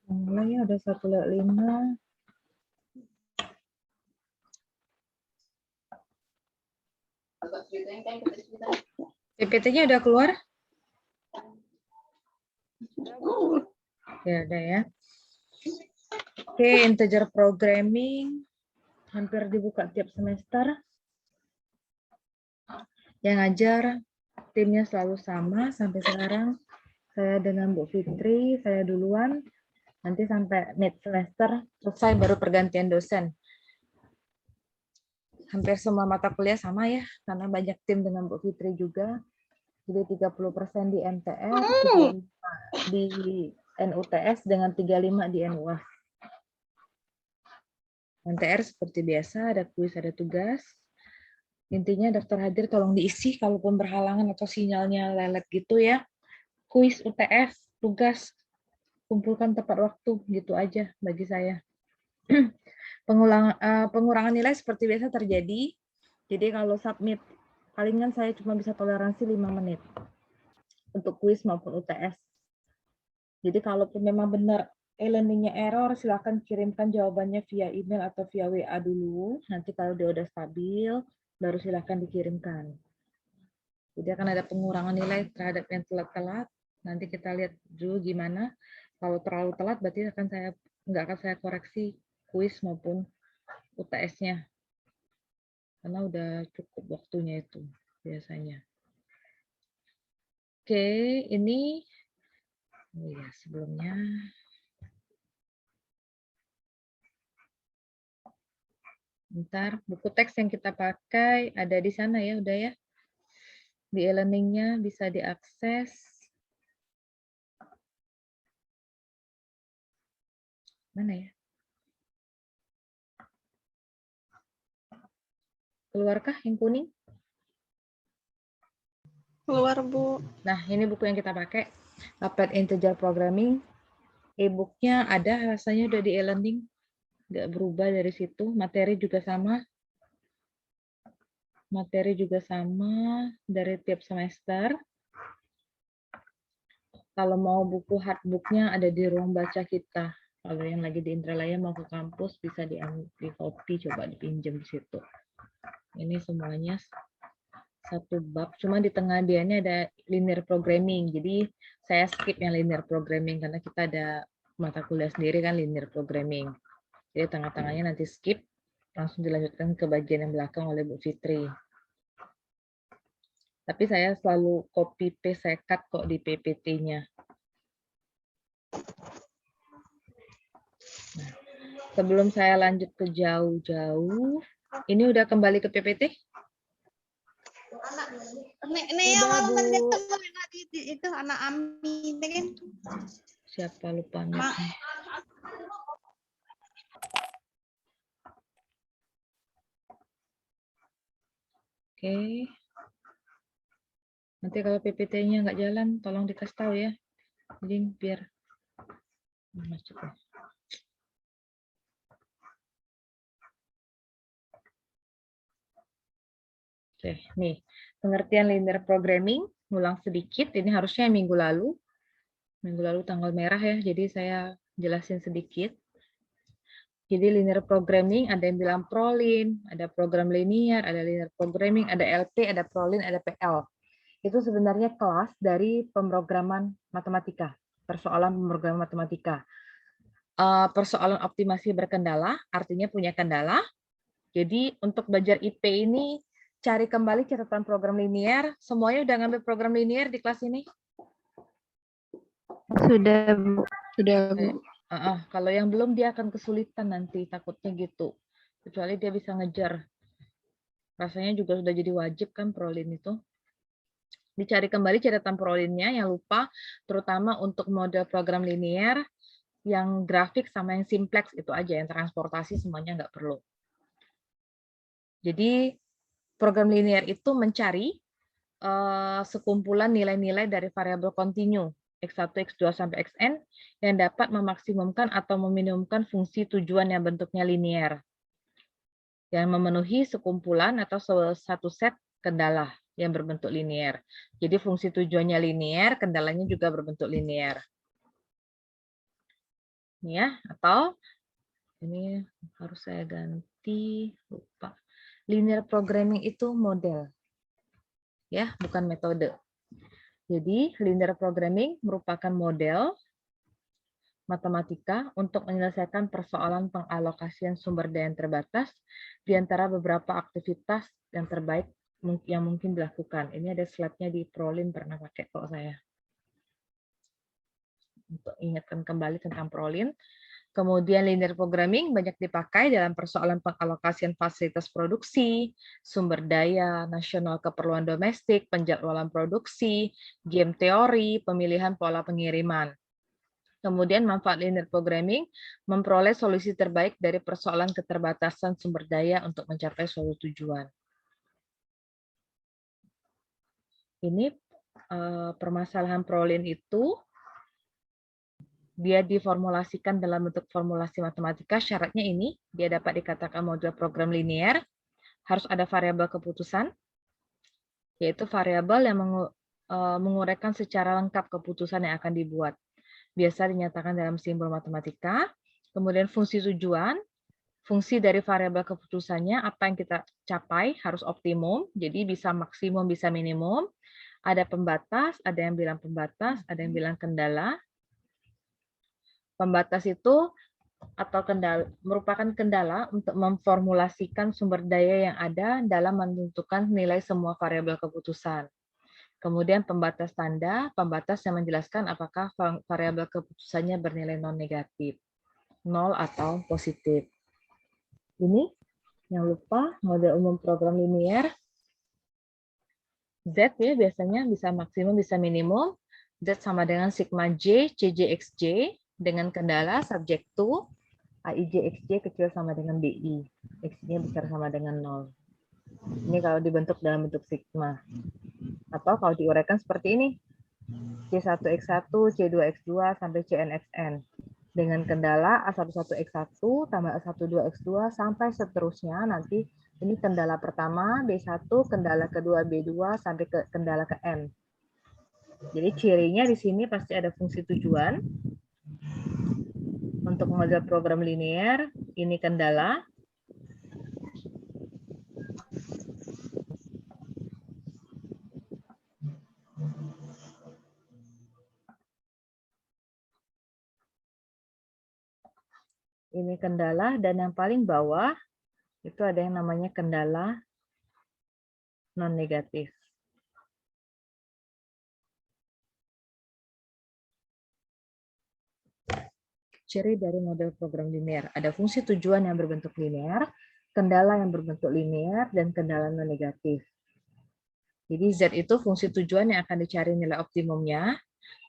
Mulai ya, ada 1/5. PPT-nya udah keluar? Ya, udah ya. Oke, integer programming hampir dibuka tiap semester. Yang ngajar timnya selalu sama sampai sekarang. Saya dengan Bu Fitri, saya duluan. Nanti sampai mid semester selesai baru pergantian dosen. Hampir semua mata kuliah sama ya, karena banyak tim dengan Bu Fitri juga. Jadi 30% di MTR, 35 di NUTS dengan 35 di NUAS. MTR seperti biasa, ada kuis, ada tugas. Intinya daftar hadir tolong diisi, kalaupun berhalangan atau sinyalnya lelet gitu ya. Kuis, UTS, tugas, kumpulkan tepat waktu, gitu aja bagi saya. Pengurangan nilai seperti biasa terjadi. Jadi kalau submit, palingan saya cuma bisa toleransi 5 menit untuk kuis maupun UTS. Jadi kalaupun memang benar e-learning-nya error, silakan kirimkan jawabannya via email atau via WA dulu. Nanti kalau dia udah stabil, baru silakan dikirimkan. Jadi akan ada pengurangan nilai terhadap yang telat-telat. Nanti kita lihat dulu gimana. Kalau terlalu telat, berarti nggak akan saya koreksi kuis maupun UTS-nya. Karena udah cukup waktunya itu biasanya. Oke, ini oh ya sebelumnya. Bentar, buku teks yang kita pakai ada di sana ya, udah ya. Di e-learning-nya bisa diakses. Mana ya? Keluarkah yang kuning? Keluar, Bu. Nah, ini buku yang kita pakai. Applied Integer Programming. E-booknya ada, rasanya udah di e-learning. Nggak berubah dari situ. Materi juga sama. Materi juga sama dari tiap semester. Kalau mau buku hardbooknya ada di ruang baca kita. Kalau yang lagi di Indralaya mau ke kampus bisa di copy, coba dipinjam di situ. Ini semuanya satu bab, cuma di tengah dia ini ada linear programming. Jadi saya skip yang linear programming karena kita ada mata kuliah sendiri kan linear programming. Jadi tengah-tengahnya nanti skip, langsung dilanjutkan ke bagian yang belakang oleh Bu Fitri. Tapi saya selalu copy paste, saya cut kok di PPT-nya. Nah, sebelum saya lanjut ke jauh-jauh, ini udah kembali ke PPT? Udah, Bu. Itu anak Ami kan. Siapa lupa nih? Oke. Nanti kalau PPT-nya nggak jalan, tolong dikasih tahu ya. Link biar masuk. Oke, nih. Pengertian linear programming, ulang sedikit. Ini harusnya minggu lalu. Minggu lalu tanggal merah ya, jadi saya jelasin sedikit. Jadi linear programming ada yang bilang prolin, ada program linear, ada linear programming, ada LP, ada prolin, ada PL. Itu sebenarnya kelas dari pemrograman matematika, persoalan pemrograman matematika. Persoalan optimasi berkendala, artinya punya kendala. Jadi untuk belajar IP ini, cari kembali catatan program linear. Semuanya udah ngambil program linear di kelas ini? Sudah, Bu. Sudah, Bu. Kalau yang belum dia akan kesulitan nanti, takutnya gitu. Kecuali dia bisa ngejar. Rasanya juga sudah jadi wajib kan prolin itu. Dicari kembali catatan prolinnya yang lupa, terutama untuk model program linear, yang grafik sama yang simplex itu aja, yang transportasi semuanya nggak perlu. Jadi program linear itu mencari sekumpulan nilai-nilai dari variabel kontinu x1, x2 sampai xn yang dapat memaksimumkan atau meminimumkan fungsi tujuan yang bentuknya linear yang memenuhi sekumpulan atau satu set kendala yang berbentuk linear. Jadi fungsi tujuannya linear, kendalanya juga berbentuk linear. Ini ya, atau ini harus saya ganti, lupa. Linear programming itu model, ya, bukan metode. Jadi linear programming merupakan model matematika untuk menyelesaikan persoalan pengalokasian sumber daya yang terbatas di antara beberapa aktivitas yang terbaik yang mungkin dilakukan. Ini ada slide-nya di Prolin, pernah pakai kok saya. Untuk ingatkan kembali tentang Prolin. Kemudian linear programming banyak dipakai dalam persoalan pengalokasian fasilitas produksi, sumber daya, nasional keperluan domestik, penjadwalan produksi, game teori, pemilihan pola pengiriman. Kemudian manfaat linear programming memperoleh solusi terbaik dari persoalan keterbatasan sumber daya untuk mencapai suatu tujuan. Ini permasalahan Prolin itu dia diformulasikan dalam bentuk formulasi matematika. Syaratnya ini, dia dapat dikatakan model program linear, harus ada variabel keputusan, yaitu variabel yang menguraikan secara lengkap keputusan yang akan dibuat. Biasa dinyatakan dalam simbol matematika. Kemudian fungsi tujuan, fungsi dari variabel keputusannya, apa yang kita capai harus optimum, jadi bisa maksimum, bisa minimum. Ada pembatas, ada yang bilang pembatas, ada yang bilang kendala. Pembatas itu atau kendala merupakan kendala untuk memformulasikan sumber daya yang ada dalam menentukan nilai semua variabel keputusan. Kemudian pembatas tanda, pembatas yang menjelaskan apakah variabel keputusannya bernilai non-negatif, 0 atau positif. Ini yang lupa, model umum program linear. Z ya biasanya bisa maksimum, bisa minimum. Z sama dengan sigma J, CJ, dengan kendala subject to, AIJ, XJ kecil sama dengan BI. X-nya besar sama dengan 0. Ini kalau dibentuk dalam bentuk sigma. Atau kalau diuraikan seperti ini. C1X1, C2X2, sampai CNXN. Dengan kendala A11X1 tambah A12X2 sampai seterusnya. Nanti ini kendala pertama B1, kendala kedua B2 sampai ke kendala ke N. Jadi cirinya di sini pasti ada fungsi tujuan. Untuk model program linear, ini kendala. Ini kendala, dan yang paling bawah itu ada yang namanya kendala non-negatif. Ciri dari model program linear. Ada fungsi tujuan yang berbentuk linear, kendala yang berbentuk linear, dan kendala non-negatif. Jadi Z itu fungsi tujuan yang akan dicari nilai optimumnya.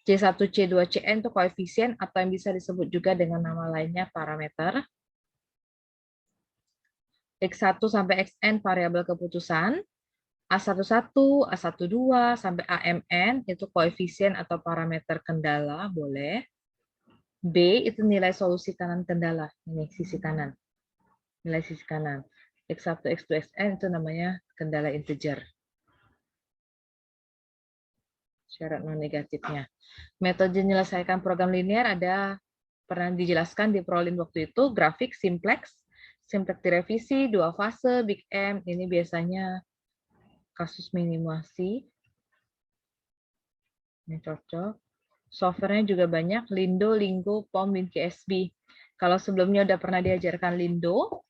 C1, C2, Cn itu koefisien atau yang bisa disebut juga dengan nama lainnya parameter. X1 sampai Xn variabel keputusan. A11, A12 sampai AMN itu koefisien atau parameter kendala, boleh. B itu nilai solusi kanan kendala, ini sisi kanan. Nilai sisi kanan. X1, X2, Xn itu namanya kendala integer. Syarat non-negatifnya. Metode menyelesaikan program linear ada pernah dijelaskan di Prolin waktu itu, grafik, simplex direvisi, dua fase, big M, ini biasanya kasus minimasi. Ini cocok. Softwarenya juga banyak, Lindo, Lingo, POM, WinKSB. Kalau sebelumnya udah pernah diajarkan Lindo,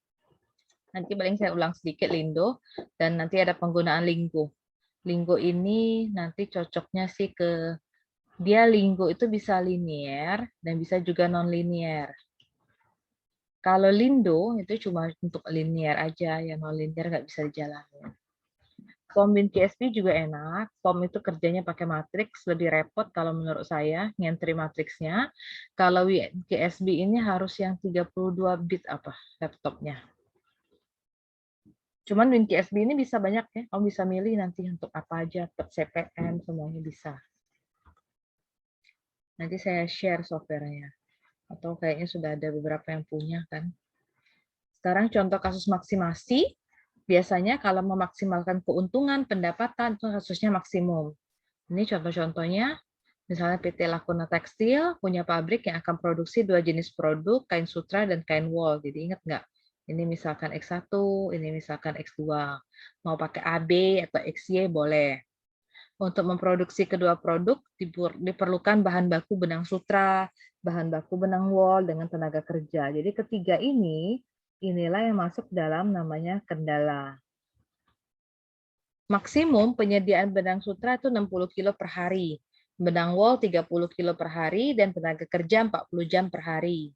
nanti paling saya ulang sedikit Lindo, dan nanti ada penggunaan Lingo. Lingo ini nanti cocoknya sih ke, dia Lingo itu bisa linear, dan bisa juga non-linear. Kalau Lindo itu cuma untuk linear aja, yang non-linear nggak bisa dijalani. POM WinKSB juga enak. POM itu kerjanya pakai matriks, lebih repot kalau menurut saya, ngentri matriksnya. Kalau WinKSB ini harus yang 32 bit apa laptopnya. Cuman WinKSB ini bisa banyak ya, kamu bisa milih nanti untuk apa aja, CPN, semuanya bisa. Nanti saya share softwarenya. Atau kayaknya sudah ada beberapa yang punya kan. Sekarang contoh kasus maksimasi. Biasanya kalau memaksimalkan keuntungan, pendapatan, itu kasusnya maksimum. Ini contoh-contohnya, Misalnya PT Lakuna Tekstil punya pabrik yang akan produksi 2 jenis produk, kain sutra dan kain wol. Jadi ingat nggak? Ini misalkan X1, ini misalkan X2. Mau pakai AB atau XY boleh. Untuk memproduksi kedua produk diperlukan bahan baku benang sutra, bahan baku benang wol dengan tenaga kerja. Jadi ketiga inilah yang masuk dalam namanya kendala. Maksimum penyediaan benang sutra itu 60 kilo per hari. Benang wol 30 kilo per hari dan tenaga kerja 40 jam per hari.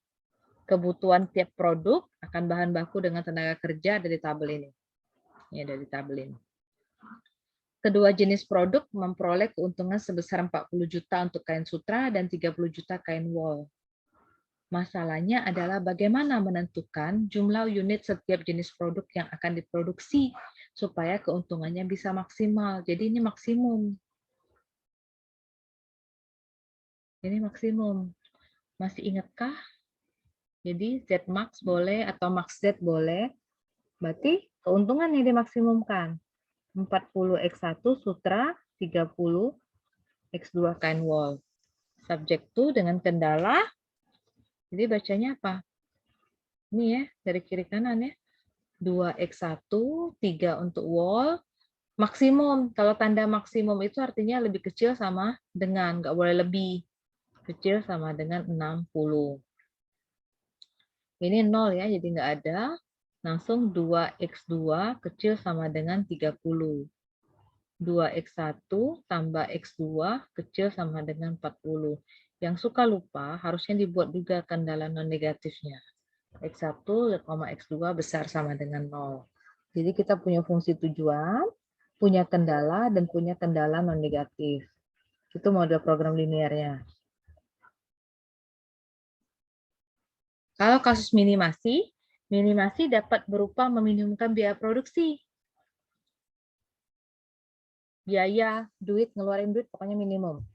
Kebutuhan tiap produk akan bahan baku dengan tenaga kerja ada di tabel ini. Ini ada di tabel ini. Kedua jenis produk memperoleh keuntungan sebesar 40 juta untuk kain sutra dan 30 juta kain wol. Masalahnya adalah bagaimana menentukan jumlah unit setiap jenis produk yang akan diproduksi supaya keuntungannya bisa maksimal. Jadi ini maksimum. Ini maksimum. Masih ingatkah? Jadi Z max boleh atau max Z boleh. Berarti keuntungan yang dimaksimumkan. 40 X1 sutra, 30 X2 kain wol. Subject to dengan kendala. Jadi bacanya apa? Ini ya, dari kiri kanan ya. 2 X1, 3 untuk wol. Maksimum. Kalau tanda maksimum itu artinya lebih kecil sama dengan. Nggak boleh lebih. Kecil sama dengan 60. Ini 0 ya, jadi nggak ada. Langsung 2X2 kecil sama dengan 30. 2X1 tambah X2 kecil sama dengan 40. Yang suka lupa, harusnya dibuat juga kendala non-negatifnya. X1, X2 besar sama dengan 0. Jadi kita punya fungsi tujuan, punya kendala, dan punya kendala non-negatif. Itu model program linearnya. Kalau kasus minimasi, minimasi dapat berupa meminimumkan biaya produksi. Biaya, duit, ngeluarin duit, pokoknya minimum.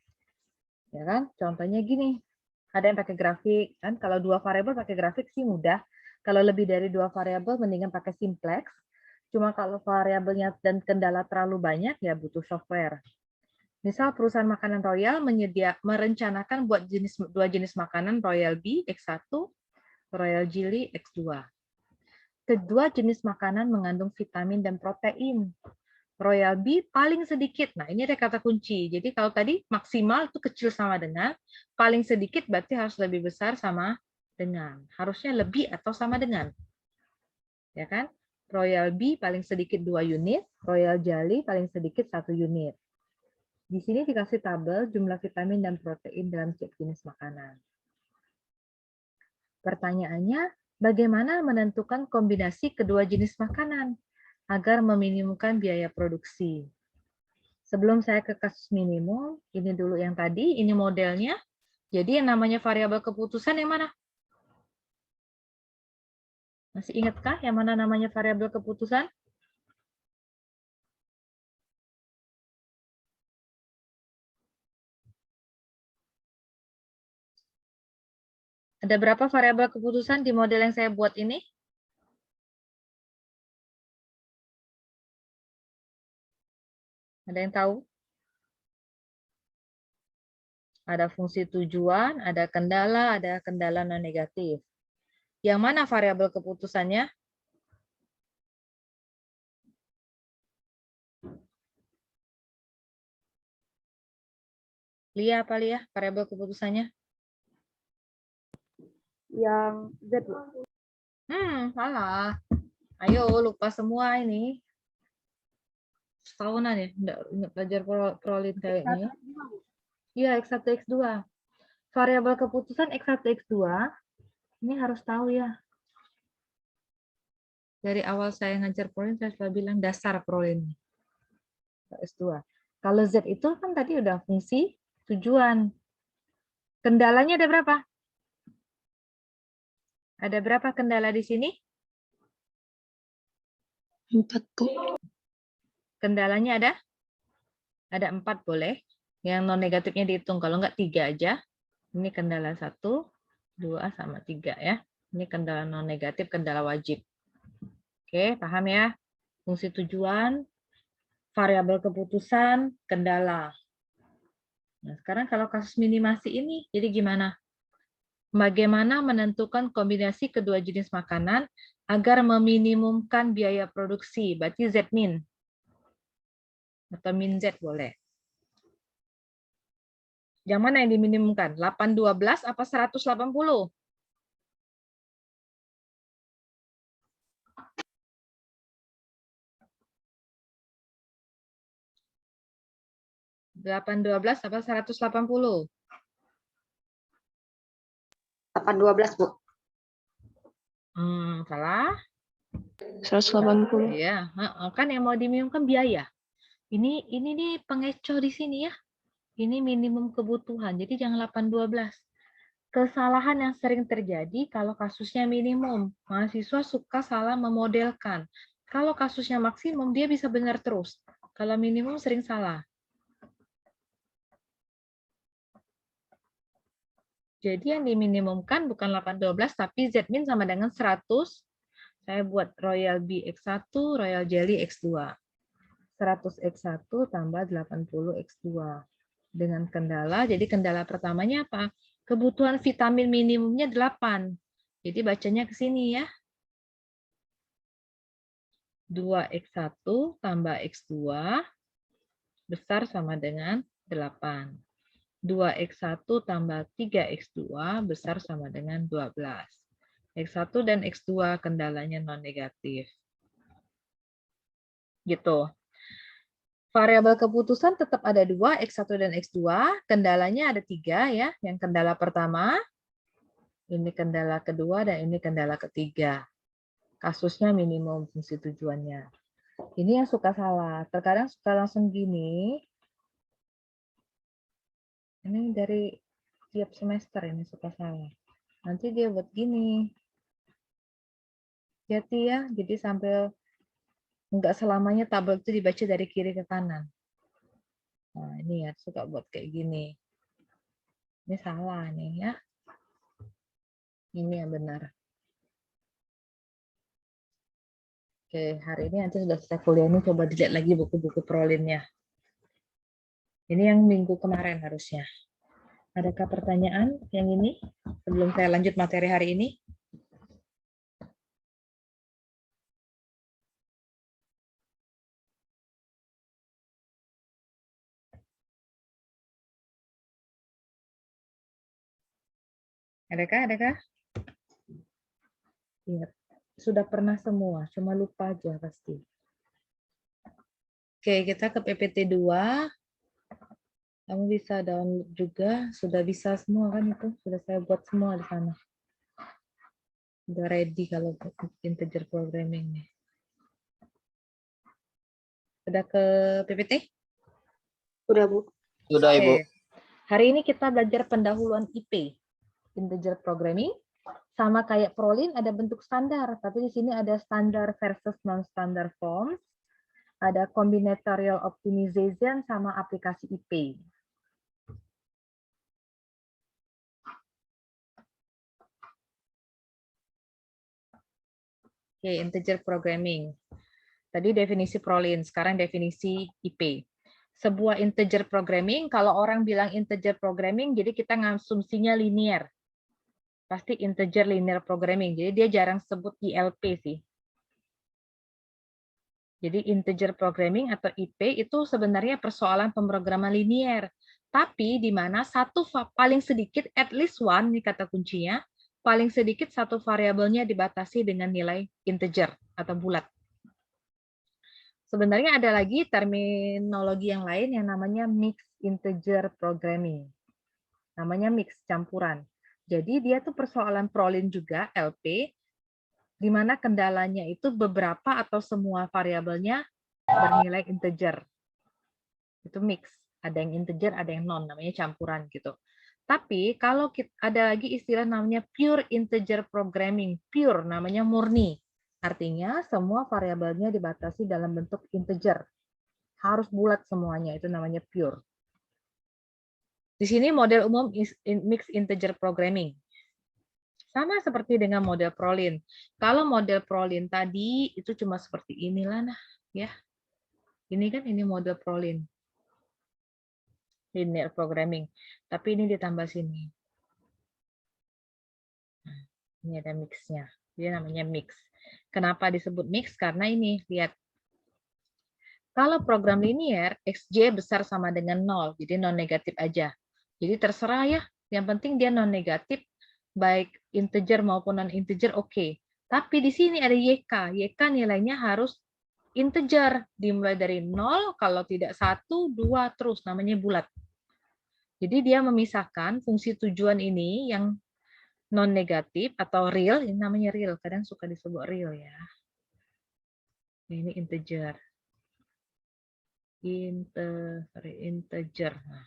Ya kan? Contohnya gini, ada yang pakai grafik. Kan? Kalau 2 variabel pakai grafik sih mudah. Kalau lebih dari 2 variabel, mendingan pakai simplex. Cuma kalau variabelnya dan kendala terlalu banyak, ya butuh software. Misal perusahaan makanan Royal merencanakan buat 2 jenis makanan Royal B X1, Royal Jelly X2. Kedua jenis makanan mengandung vitamin dan protein. Royal B paling sedikit. Nah, ini ada kata kunci. Jadi kalau tadi maksimal itu kecil sama dengan, paling sedikit berarti harus lebih besar sama dengan. Harusnya lebih atau sama dengan. Ya kan? Royal B paling sedikit 2 unit, Royal Jelly paling sedikit 1 unit. Di sini dikasih tabel jumlah vitamin dan protein dalam setiap jenis makanan. Pertanyaannya, bagaimana menentukan kombinasi kedua jenis makanan agar meminimumkan biaya produksi? Sebelum saya ke kasus minimum, ini dulu yang tadi, ini modelnya. Jadi yang namanya variabel keputusan yang mana? Masih ingatkah yang mana namanya variabel keputusan? Ada berapa variabel keputusan di model yang saya buat ini? Ada yang tahu? Ada fungsi tujuan, ada kendala non-negatif. Yang mana variabel keputusannya? Lia apa Lia? Variabel keputusannya? Yang Z. Salah. Ayo, lupa semua ini. Setahunan ya, enggak belajar prolin kayaknya. Iya, X1, X2. Variabel keputusan X1, X2, ini harus tahu ya. Dari awal saya ngajar prolin, saya selalu bilang dasar prolin. S2. Kalau Z itu kan tadi udah fungsi tujuan. Kendalanya ada berapa? Ada berapa kendala di sini? 4, Bu. Kendalanya ada? Ada 4 boleh. Yang non negatifnya dihitung, kalau enggak 3 aja. Ini kendala 1, 2, sama 3 ya. Ini kendala non negatif, kendala wajib. Oke, paham ya? Fungsi tujuan, variabel keputusan, kendala. Nah, sekarang kalau kasus minimasi ini, jadi gimana? Bagaimana menentukan kombinasi kedua jenis makanan agar meminimumkan biaya produksi? Berarti Z-min. Atau min Z boleh. Yang mana yang diminimumkan? 812 apa 180? 812 apa 180? 812, Bu. Salah? 180. Iya, kan yang mau diminimumkan biaya. Ini nih pengecoh di sini ya. Ini minimum kebutuhan, jadi jangan 812. Kesalahan yang sering terjadi kalau kasusnya minimum. Mahasiswa suka salah memodelkan. Kalau kasusnya maksimum, dia bisa benar terus. Kalau minimum sering salah. Jadi yang diminimumkan bukan 812, tapi Z-min sama dengan 100. Saya buat Royal Bee X1, Royal Jelly X2. 100 X1 tambah 80 X2. Dengan kendala, jadi kendala pertamanya apa? Kebutuhan vitamin minimumnya 8. Jadi bacanya ke sini ya. 2X1 tambah X2 besar sama dengan 8. 2X1 tambah 3X2 besar sama dengan 12. X1 dan X2 kendalanya non-negatif. Gitu. Variabel keputusan tetap ada 2, X1 dan X2. Kendalanya ada 3 ya. Yang kendala pertama, ini kendala kedua, dan ini kendala ketiga. Kasusnya minimum fungsi tujuannya. Ini yang suka salah. Terkadang suka langsung gini. Ini dari tiap semester ini suka salah. Nanti dia buat gini. Hati ya, jadi sampai enggak selamanya tabel itu dibaca dari kiri ke kanan. Nah, ini ya suka buat kayak gini. Ini salah nih ya. Ini yang benar. Oke, hari ini nanti sudah selesai kuliah ini, coba dilihat lagi buku-buku prolinnya. Ini yang minggu kemarin harusnya. Adakah pertanyaan yang ini sebelum saya lanjut materi hari ini? Adakah? Ingat, sudah pernah semua, cuma lupa aja pasti. Oke, kita ke PPT 2. Kamu bisa download juga, sudah bisa semua kan itu, sudah saya buat semua di sana. Udah ready kalau integer programming nih. Udah ke PPT? Udah, Bu. Sudah, Ibu. Oke. Hari ini kita belajar pendahuluan IP, integer programming. Sama kayak Prolin ada bentuk standar, tapi di sini ada standar versus non-standard forms. Ada combinatorial optimization sama aplikasi IP. Oke, integer programming. Tadi definisi Prolin, sekarang definisi IP. Sebuah integer programming, kalau orang bilang integer programming, jadi kita ngasumsinya linear. Pasti integer linear programming, jadi dia jarang sebut ILP sih. Jadi integer programming atau IP itu sebenarnya persoalan pemrograman linear. Tapi di mana paling sedikit, at least one, ini kata kuncinya, paling sedikit satu variabelnya dibatasi dengan nilai integer atau bulat. Sebenarnya ada lagi terminologi yang lain yang namanya mixed integer programming. Namanya mix, campuran. Jadi dia tuh persoalan Prolin juga, LP, di mana kendalanya itu beberapa atau semua variabelnya bernilai integer. Itu mix. Ada yang integer, ada yang non, namanya campuran gitu. Tapi kalau ada lagi istilah namanya pure integer programming. Pure namanya murni. Artinya semua variabelnya dibatasi dalam bentuk integer. Harus bulat semuanya, itu namanya pure. Di sini model umum mixed integer programming. Sama seperti dengan model Prolin. Kalau model Prolin tadi itu cuma seperti inilah nah, ya. Ini kan ini model Prolin. linear programming. Tapi ini ditambah sini. Ini ada mix-nya. Dia namanya mix. Kenapa disebut mix? Karena ini, lihat. Kalau program linear, XJ besar sama dengan 0. Jadi non-negatif aja. Jadi terserah ya. Yang penting dia non-negatif, baik integer maupun non-integer, oke. Tapi di sini ada YK. YK nilainya harus integer. Dimulai dari 0, kalau tidak 1, 2, terus. Namanya bulat. Jadi dia memisahkan fungsi tujuan ini yang non-negatif atau real, ini namanya real. Kadang suka disebut real ya. Ini integer. Integer. Nah,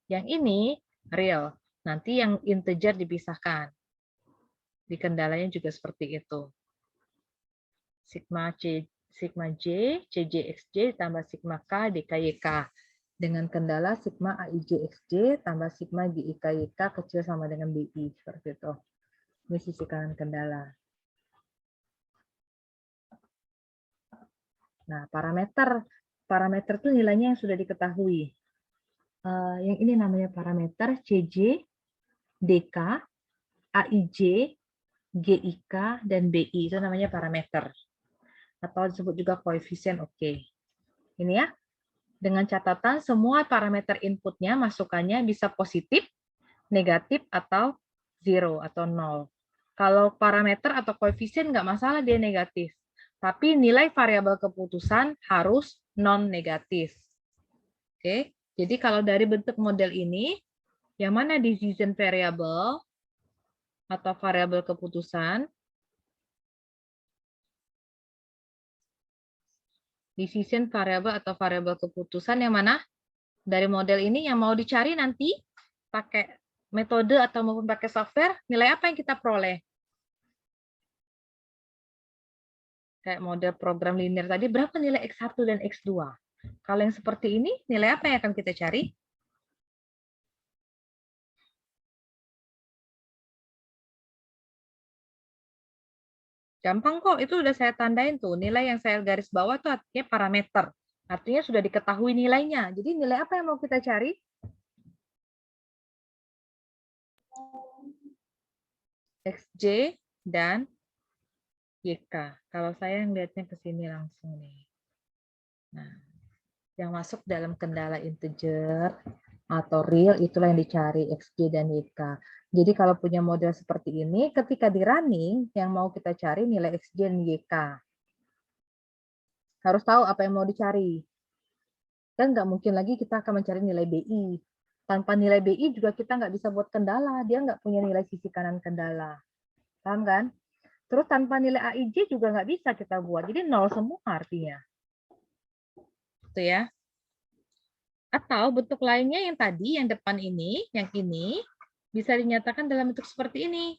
yang ini real. Nanti yang integer dipisahkan. Di kendalanya juga seperti itu. Sigma J, CJXJ tambah sigma K, DKYK. Dengan kendala sigma AIJXJ tambah sigma GIKYK kecil sama dengan BI. Seperti itu. Ini sisi kanan kendala. Nah, parameter. Parameter itu nilainya yang sudah diketahui. Yang ini namanya parameter CJ, DK, AIJ, GIK, dan BI. Itu namanya parameter. Atau disebut juga koefisien, oke. Ini ya. Dengan catatan semua parameter inputnya, masukannya bisa positif, negatif, atau 0 atau 0. Kalau parameter atau koefisien nggak masalah dia negatif. Tapi nilai variabel keputusan harus non-negatif. Oke, jadi kalau dari bentuk model ini, yang mana decision variable atau variabel keputusan? Decision variable atau variabel keputusan yang mana? Dari model ini yang mau dicari nanti pakai metode atau maupun pakai software, nilai apa yang kita peroleh? Kayak model program linear tadi, berapa nilai X1 dan X2? Kalau yang seperti ini, nilai apa yang akan kita cari? Gampang kok, itu udah saya tandain tuh. Nilai yang saya garis bawah itu artinya parameter. Artinya sudah diketahui nilainya. Jadi nilai apa yang mau kita cari? XJ dan YK. Kalau saya ngeliatnya ke sini langsung nih. Nah, yang masuk dalam kendala integer atau real itulah yang dicari XJ dan YK. Jadi kalau punya model seperti ini, ketika di running, yang mau kita cari nilai XJ dan YK. Harus tahu apa yang mau dicari. Dan nggak mungkin lagi kita akan mencari nilai BI. Tanpa nilai BI juga kita nggak bisa buat kendala. Dia nggak punya nilai sisi kanan kendala. Paham kan? Terus tanpa nilai AIJ juga nggak bisa kita buat. Jadi nol semua artinya. Itu ya. Atau bentuk lainnya yang tadi, yang depan ini, yang ini, bisa dinyatakan dalam bentuk seperti ini.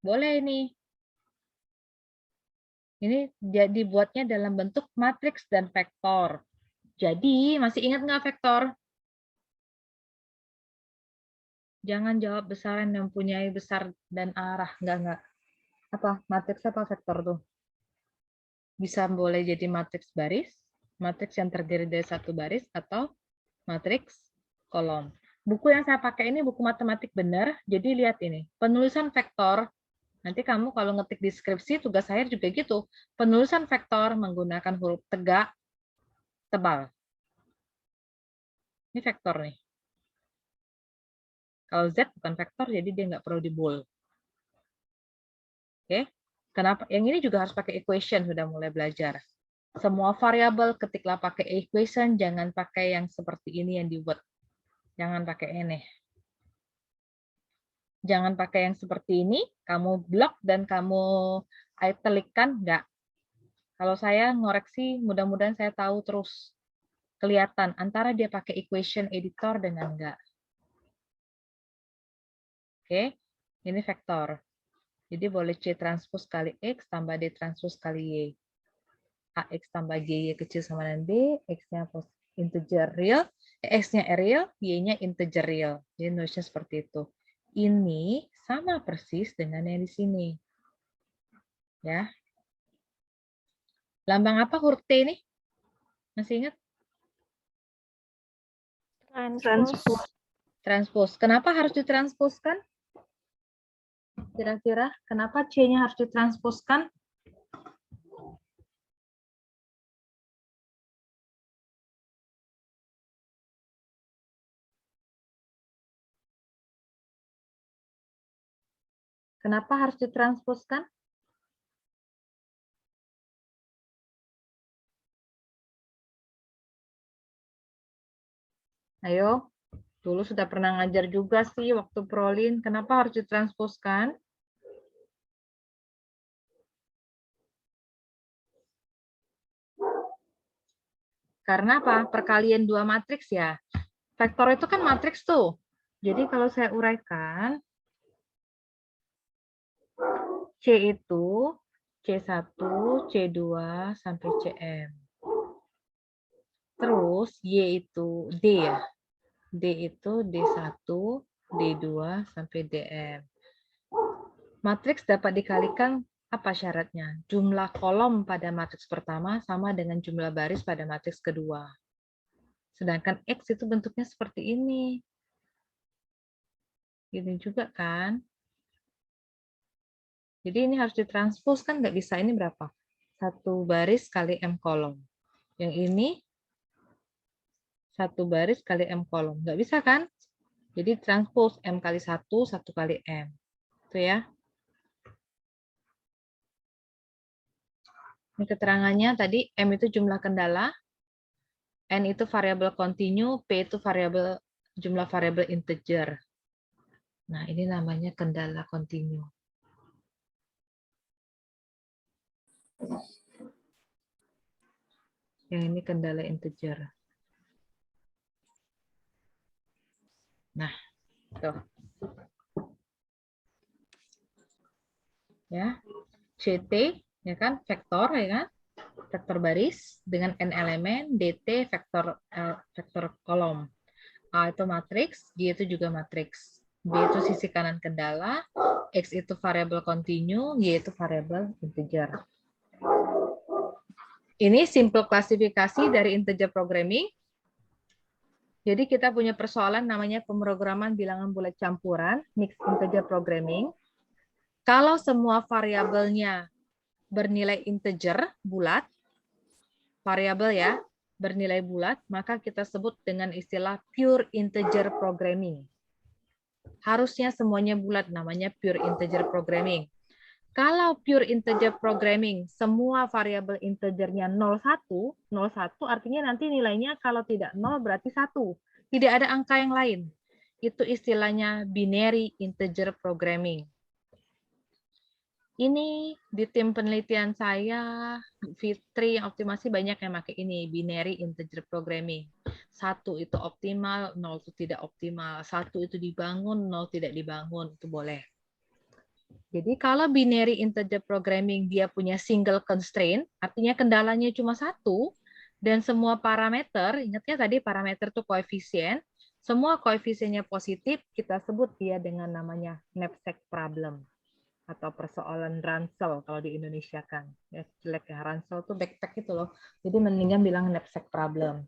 Boleh ini. Ini jadi buatnya dalam bentuk matriks dan vektor. Jadi, masih ingat nggak vektor? Jangan jawab besaran yang mempunyai besar dan arah. Nggak. Apa? Matriks apa vektor tuh? Bisa boleh jadi matriks baris, matriks yang terdiri dari satu baris, atau matriks kolom. Buku yang saya pakai ini buku matematik benar, jadi lihat ini. Penulisan vektor, nanti kamu kalau ngetik deskripsi, tugas akhir juga gitu. Penulisan vektor menggunakan huruf tegak, tebal. Ini vektor nih. Kalau Z bukan vektor, jadi dia nggak perlu di bold. Oke, kenapa? Yang ini juga harus pakai equation, sudah mulai belajar. Semua variabel ketiklah pakai equation, jangan pakai yang seperti ini yang dibuat. Jangan pakai ini. Jangan pakai yang seperti ini, kamu blok dan kamu italickan, enggak. Kalau saya ngoreksi, mudah-mudahan saya tahu terus. Kelihatan antara dia pakai equation editor dengan enggak. Oke, ini vektor. Jadi boleh C transpose kali X tambah D transpose kali Y. AX tambah GY kecil sama dengan B, X-nya integer real, X-nya real, Y-nya integer real. Jadi nulisnya seperti itu. Ini sama persis dengan yang di sini. Ya. Lambang apa huruf T ini? Masih ingat? Transpose. Transpose. Kenapa harus ditransposkan? Kira-kira kenapa C-nya harus ditransposkan? Kenapa harus ditransposkan? Ayo, dulu sudah pernah ngajar juga sih waktu prolin. Kenapa harus ditransposkan? Karena apa? Perkalian dua matriks ya. Vektor itu kan matriks tuh. Jadi kalau saya uraikan, C itu C1, C2, sampai Cm. Terus Y itu D ya. D itu D1, D2, sampai Dm. Matriks dapat dikalikan apa syaratnya? Jumlah kolom pada matriks pertama sama dengan jumlah baris pada matriks kedua. Sedangkan X itu bentuknya seperti ini. Gini juga kan? Jadi ini harus ditranspos kan nggak bisa. Ini berapa? 1 baris kali M kolom. Yang ini 1 baris kali M kolom. Nggak bisa kan? Jadi transpose M kali 1, 1 kali M. Itu ya. Ini keterangannya tadi, M itu jumlah kendala, N itu variabel kontinu, P itu jumlah variabel integer. Nah, ini namanya kendala kontinu. Yang ini kendala integer. Nah, tuh. Ya, CT ya kan, vektor ya kan? Vektor baris dengan n elemen, DT vektor kolom. A itu matriks, G itu juga matriks. B itu sisi kanan kendala, X itu variabel kontinu, Y itu variabel integer. Ini simple klasifikasi dari integer programming. Jadi kita punya persoalan namanya pemrograman bilangan bulat campuran, mixed integer programming. Kalau semua variabelnya bernilai integer bulat, variabel ya, bernilai bulat, maka kita sebut dengan istilah pure integer programming. Harusnya semuanya bulat, namanya pure integer programming. Kalau pure integer programming, semua variabel integernya 01, 01 artinya nanti nilainya kalau tidak 0 berarti 1. Tidak ada angka yang lain. Itu istilahnya binary integer programming. Ini di tim penelitian saya, Fitri yang optimasi banyak yang pakai ini, binary integer programming. 1 itu optimal, 0 itu tidak optimal. 1 itu dibangun, 0 tidak dibangun, itu boleh. Jadi kalau binary integer programming dia punya single constraint, artinya kendalanya cuma 1, dan semua parameter, ingatnya tadi parameter itu koefisien, semua koefisiennya positif, kita sebut dia dengan namanya knapsack problem atau persoalan ransel kalau di Indonesia kan. Ya, jelek ya, ransel tuh backpack itu loh. Jadi mendingan bilang knapsack problem.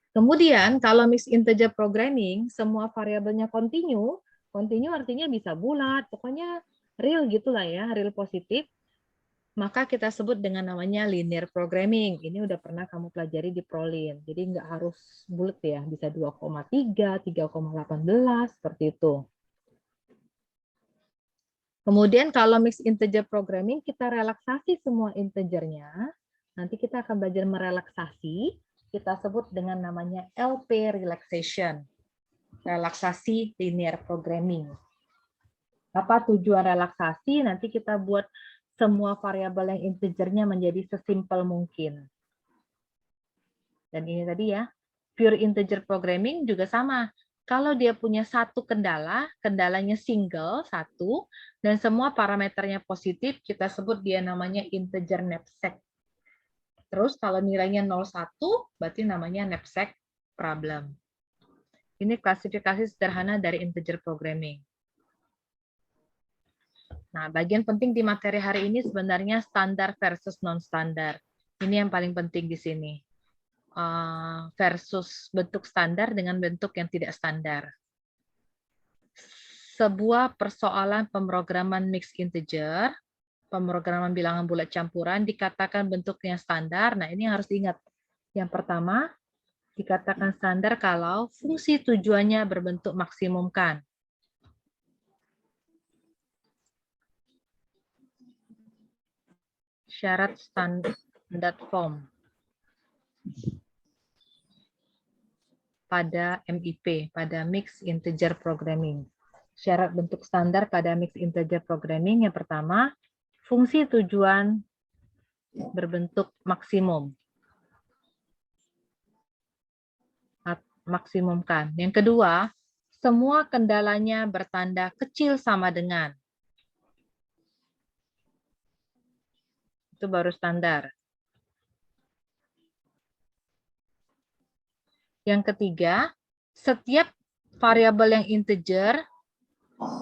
Kemudian kalau mixed integer programming, semua variabelnya kontinu, kontinu artinya bisa bulat, pokoknya real gitulah ya, real positif. Maka kita sebut dengan namanya linear programming. Ini udah pernah kamu pelajari di prolin. Jadi nggak harus bulat ya, bisa 2,3, 3,18, seperti itu. Kemudian kalau mixed integer programming, kita relaksasi semua integernya. Nanti kita akan belajar merelaksasi. Kita sebut dengan namanya LP relaxation. Relaksasi linear programming. Apa tujuan relaksasi? Nanti kita buat semua variabel yang integernya menjadi sesimpel mungkin. Dan ini tadi ya, pure integer programming juga sama. Kalau dia punya satu kendala, kendalanya single, satu, dan semua parameternya positif, kita sebut dia namanya integer knapsack. Terus kalau nilainya 01, berarti namanya knapsack problem. Ini klasifikasi sederhana dari integer programming. Nah, bagian penting di materi hari ini sebenarnya standar versus non-standar. Ini yang paling penting di sini. versus bentuk standar dengan bentuk yang tidak standar. Sebuah persoalan pemrograman mixed integer, pemrograman bilangan bulat campuran dikatakan bentuknya standar. Nah, ini harus diingat. Yang pertama, dikatakan standar kalau fungsi tujuannya berbentuk maksimumkan. Syarat standard form pada MIP, pada Mixed Integer Programming. Syarat bentuk standar pada Mixed Integer Programming yang pertama, fungsi tujuan berbentuk maksimum. Maksimumkan. Yang kedua, semua kendalanya bertanda kecil sama dengan. Itu baru standar. Yang ketiga, setiap variabel yang integer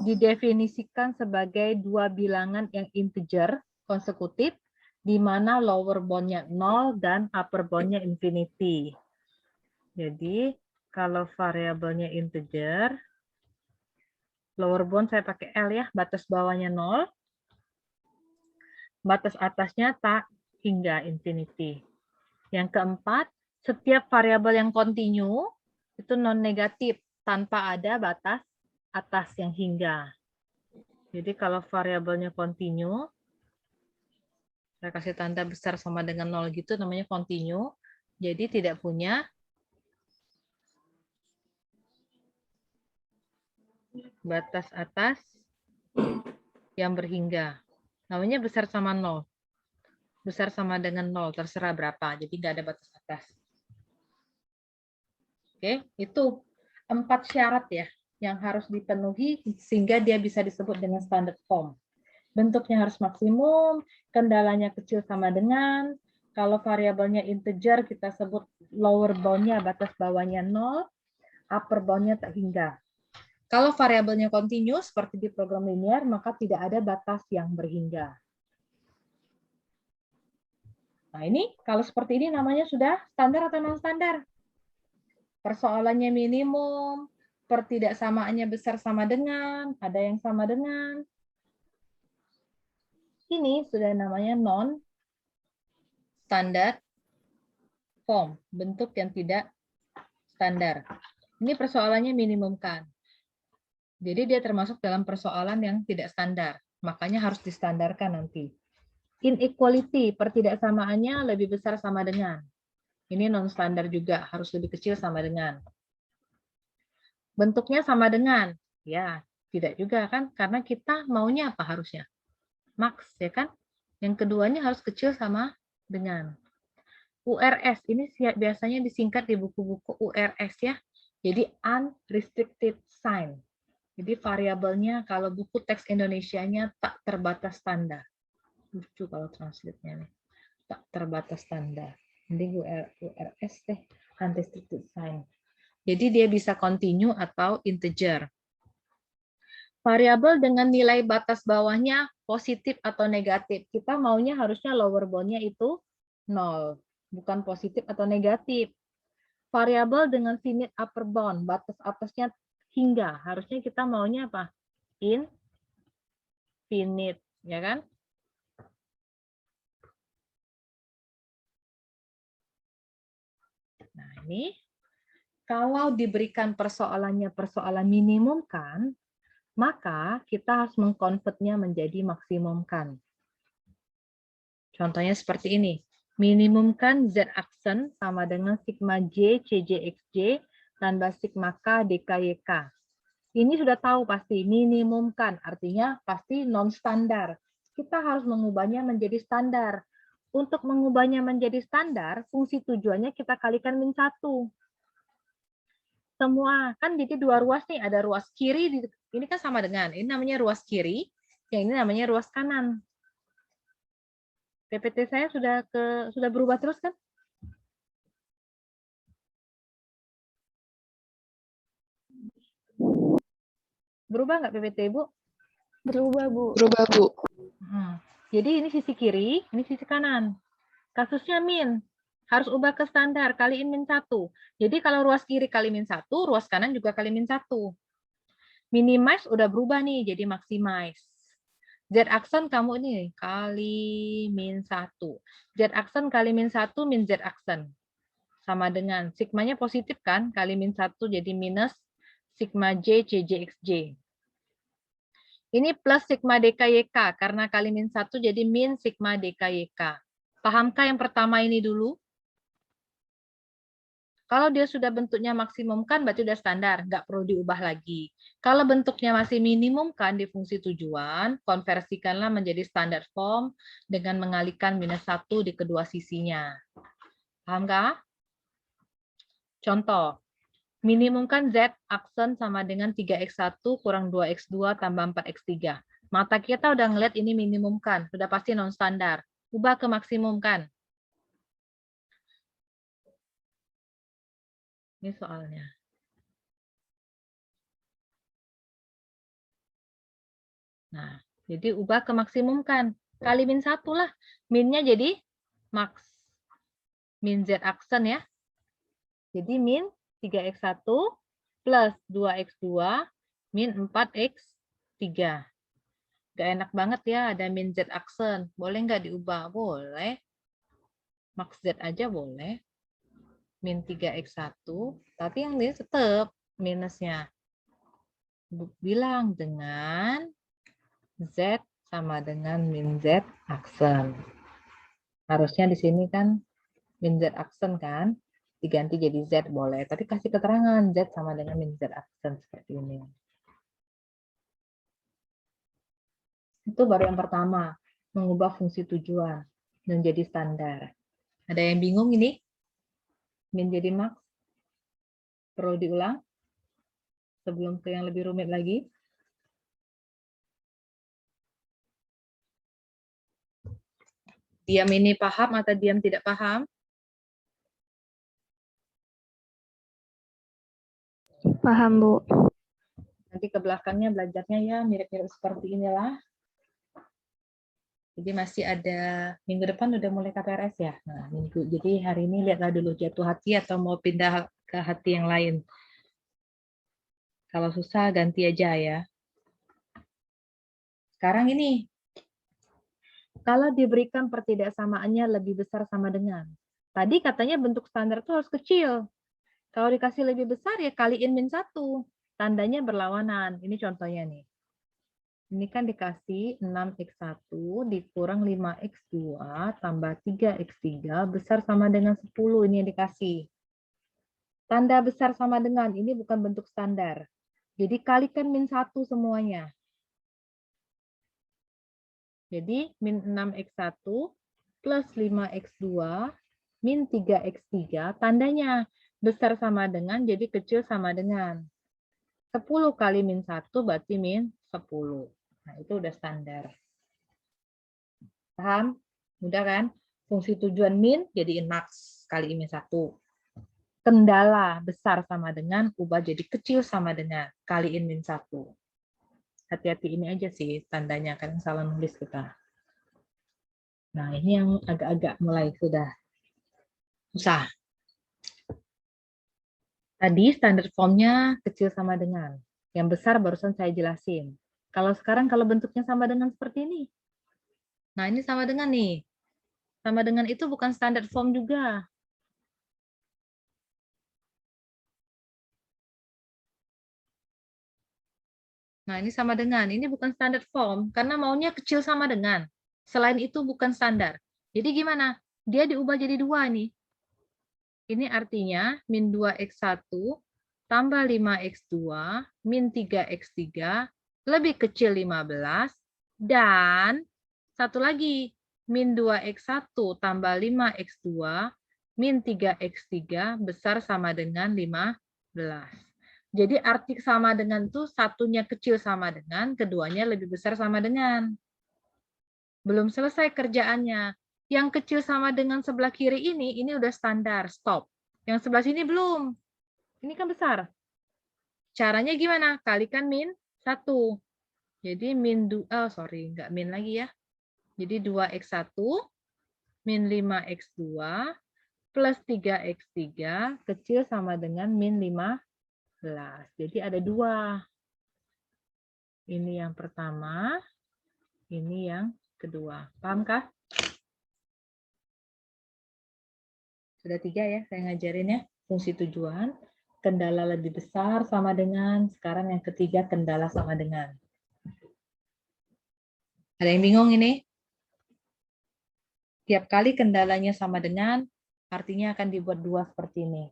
didefinisikan sebagai dua bilangan yang integer konsekutif, di mana lower bound-nya 0 dan upper bound-nya infinity. Jadi, kalau variabelnya integer, lower bound saya pakai L ya, batas bawahnya 0, batas atasnya tak hingga infinity. Yang keempat, setiap variabel yang kontinu itu non-negatif tanpa ada batas atas yang hingga. Jadi kalau variabelnya kontinu, saya kasih tanda besar sama dengan 0 gitu, namanya kontinu. Jadi tidak punya batas atas yang berhingga. Namanya besar sama 0. Besar sama dengan 0, terserah berapa. Jadi nggak ada batas atas. Oke, itu 4 syarat ya yang harus dipenuhi sehingga dia bisa disebut dengan standard form. Bentuknya harus maksimum, kendalanya kecil sama dengan, kalau variabelnya integer kita sebut lower bound-nya, batas bawahnya 0, upper bound-nya tak hingga. Kalau variabelnya kontinu seperti di program linear, maka tidak ada batas yang berhingga. Nah ini, kalau seperti ini namanya sudah standar atau non-standar? Persoalannya minimum, pertidaksamaannya besar sama dengan, ada yang sama dengan. Ini sudah namanya non-standard form, bentuk yang tidak standar. Ini persoalannya minimumkan. Jadi dia termasuk dalam persoalan yang tidak standar, makanya harus distandarkan nanti. Inequality, pertidaksamaannya lebih besar sama dengan. Ini non-standar juga, harus lebih kecil sama dengan. Bentuknya sama dengan, ya tidak juga kan, karena kita maunya apa harusnya? Max, ya kan? Yang keduanya harus kecil sama dengan. URS, ini biasanya disingkat di buku-buku URS ya, jadi unrestricted sign. Jadi variabelnya kalau buku teks Indonesianya tak terbatas tanda. Lucu kalau translate-nya nih. Tak terbatas tanda. Mending URS deh, unrestricted sign. Jadi dia bisa continue atau integer. Variabel dengan nilai batas bawahnya positif atau negatif. Kita maunya harusnya lower bound-nya itu 0, bukan positif atau negatif. Variabel dengan finite upper bound, batas atasnya hingga. Harusnya kita maunya apa? Infinite, ya kan? Nah, ini kalau diberikan persoalannya persoalan minimumkan, maka kita harus mengkonvertnya menjadi maksimumkan. Contohnya seperti ini. Minimumkan Z aksen sama dengan sigma J, CJXJ, tambah sigma K, DKYK. Ini sudah tahu pasti, minimumkan, artinya pasti non-standar. Kita harus mengubahnya menjadi standar. Untuk mengubahnya menjadi standar, fungsi tujuannya kita kalikan min 1. Semua, kan jadi dua ruas nih, ada ruas kiri, ini kan sama dengan, ini namanya ruas kiri, yang ini namanya ruas kanan. PPT saya sudah berubah terus kan? Berubah nggak PPT, Bu? Berubah, Bu. Berubah, Bu. Jadi ini sisi kiri, ini sisi kanan. Kasusnya min. Harus ubah ke standar, kaliin min 1. Jadi kalau ruas kiri kali min 1, ruas kanan juga kali min 1. Minimize udah berubah nih, jadi maximize. Z aksen kamu ini kali min 1. Z aksen kali min 1 min Z aksen. Sama dengan sigmanya positif kan, kali min 1 jadi minus sigma J CJXJ. Ini plus sigma DKYK, karena kali min 1 jadi min sigma DKYK. Pahamkah yang pertama ini dulu? Kalau dia sudah bentuknya maksimum kan berarti udah standar, nggak perlu diubah lagi. Kalau bentuknya masih minimum kan di fungsi tujuan, konversikanlah menjadi standard form dengan mengalihkan minus 1 di kedua sisinya. Paham nggak? Contoh, minimum kan Z aksen sama dengan 3x1 kurang 2x2 tambah 4x3. Mata kita udah ngeliat ini minimum kan, sudah pasti non standar. Ubah ke maksimum kan. Ini soalnya. Nah, jadi ubah ke maksimum kan. Kali min 1 lah. Minnya jadi max. Min Z aksen ya. Jadi min 3x1 plus 2x2 min 4x3. Gak enak banget ya ada min Z aksen. Boleh nggak diubah? Boleh. Max Z aja boleh. Min 3x1. Tapi yang ini tetap minusnya. Bilang dengan Z sama dengan min Z aksen. Harusnya di sini kan min Z aksen kan, diganti jadi Z boleh. Tapi kasih keterangan Z sama dengan min Z aksen seperti ini. Itu baru yang pertama, mengubah fungsi tujuan menjadi standar. Ada yang bingung ini? Min jadi max? Perlu diulang? Sebelum ke yang lebih rumit lagi? Diam ini paham atau diam tidak paham? Paham, Bu. Nanti ke belakangnya belajarnya ya mirip-mirip seperti inilah. Jadi masih ada, minggu depan udah mulai KPRS ya. Nah, jadi hari ini lihatlah dulu jatuh hati atau mau pindah ke hati yang lain. Kalau susah ganti aja ya. Sekarang ini, kalau diberikan pertidaksamaannya lebih besar sama dengan. Tadi katanya bentuk standar itu harus kecil. Kalau dikasih lebih besar ya kaliin min 1. Tandanya berlawanan. Ini contohnya nih. Ini kan dikasih 6x1 dikurang 5x2 tambah 3x3 besar sama dengan 10. Ini yang dikasih. Tanda besar sama dengan, ini bukan bentuk standar. Jadi kalikan min 1 semuanya. Jadi min 6x1 plus 5x2 min 3x3. Tandanya besar sama dengan, jadi kecil sama dengan. 10 kali min 1 berarti min 10. Nah, itu udah standar. Paham? Mudah kan? Fungsi tujuan min jadiin max kali min 1. Kendala besar sama dengan, ubah jadi kecil sama dengan, kaliin min 1. Hati-hati ini aja sih tandanya, kadang salah nulis kita. Nah, ini yang agak-agak mulai sudah susah. Tadi standar formnya kecil sama dengan. Yang besar barusan saya jelasin. Kalau sekarang kalau bentuknya sama dengan seperti ini. Nah, ini sama dengan nih. Sama dengan itu bukan standar form juga. Nah, ini sama dengan. Ini bukan standard form karena maunya kecil sama dengan. Selain itu bukan standar. Jadi gimana? Dia diubah jadi 2 nih. Ini artinya min 2x1 tambah 5x2 min 3x3 lebih kecil 15 dan satu lagi min 2x1 tambah 5x2 min 3x3 besar sama dengan 15. Jadi arti sama dengan itu satunya kecil sama dengan, keduanya lebih besar sama dengan. Belum selesai kerjaannya. Yang kecil sama dengan sebelah kiri ini udah standar, stop. Yang sebelah sini belum. Ini kan besar. Caranya gimana? Kalikan min 1. Jadi min 2, nggak min lagi ya. Jadi 2x1 min 5x2 plus 3x3 kecil sama dengan min 15. Jadi ada dua. Ini yang pertama, ini yang kedua. Pahamkah? Sudah 3 ya, saya ngajarin ya. Fungsi tujuan, kendala lebih besar sama dengan, sekarang yang ketiga kendala sama dengan. Ada yang bingung ini? Tiap kali kendalanya sama dengan, artinya akan dibuat dua seperti ini.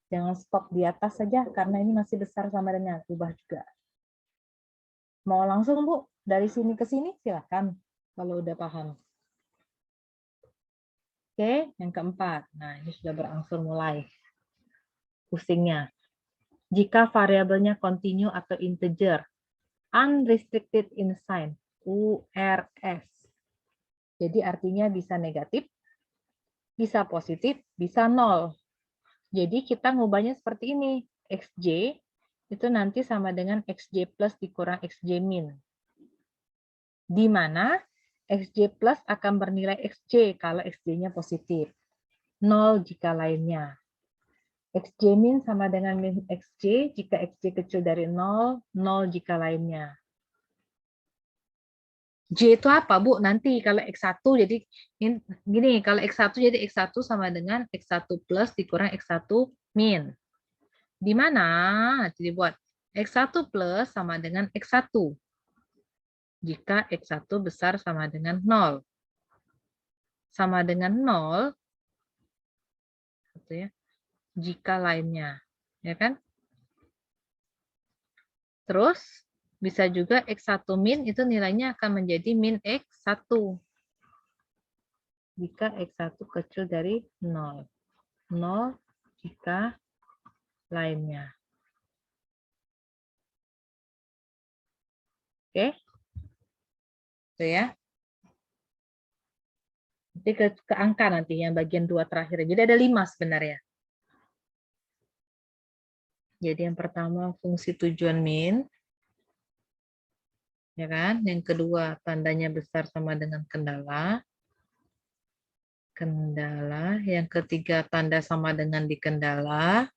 Jangan stop di atas saja, karena ini masih besar sama dengan. Ubah juga. Mau langsung, Bu? Dari sini ke sini? Silakan, kalau udah paham. Oke, yang keempat. Nah, ini sudah berangsur mulai pusingnya. Jika variabelnya continue atau integer, unrestricted in sign, URS. Jadi artinya bisa negatif, bisa positif, bisa nol. Jadi kita ngubahnya seperti ini. XJ itu nanti sama dengan XJ plus dikurang XJ min. Di mana XJ plus akan bernilai XJ kalau XJ-nya positif. 0 jika lainnya. XJ min sama dengan min XJ jika XJ kecil dari 0, 0 jika lainnya. J itu apa, Bu? Nanti kalau X1 jadi gini, kalau X1 jadi X1 sama dengan X1 plus dikurang X1 min. Di mana nanti dibuat X1 plus sama dengan X1 jika X1 besar sama dengan 0. Sama dengan 0 gitu ya, jika lainnya, ya kan? Terus bisa juga X1 min itu nilainya akan menjadi min X1 jika X1 kecil dari 0. 0 jika lainnya. Oke? Itu ya. Nanti ke angka nanti yang bagian 2 terakhir. Jadi ada 5 sebenarnya. Jadi yang pertama fungsi tujuan min. Ya kan? Yang kedua tandanya besar sama dengan kendala. Kendala. Yang ketiga tanda sama dengan di kendala.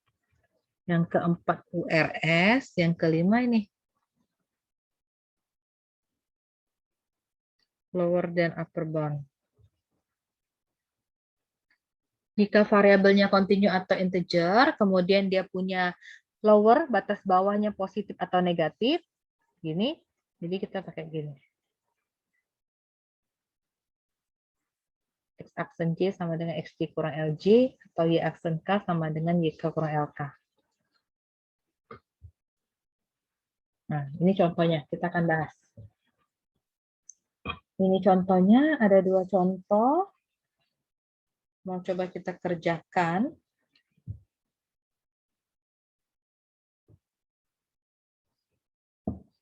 Yang keempat URS. Yang kelima ini. Lower dan upper bound. Jika variabelnya continue atau integer, kemudian dia punya lower, batas bawahnya positif atau negatif, gini, jadi kita pakai gini. X aksen Y sama dengan XJ kurang LJ, atau Y aksen K sama dengan YK kurang LK. Nah, ini contohnya, kita akan bahas. Ini contohnya, ada 2 contoh. Mau coba kita kerjakan.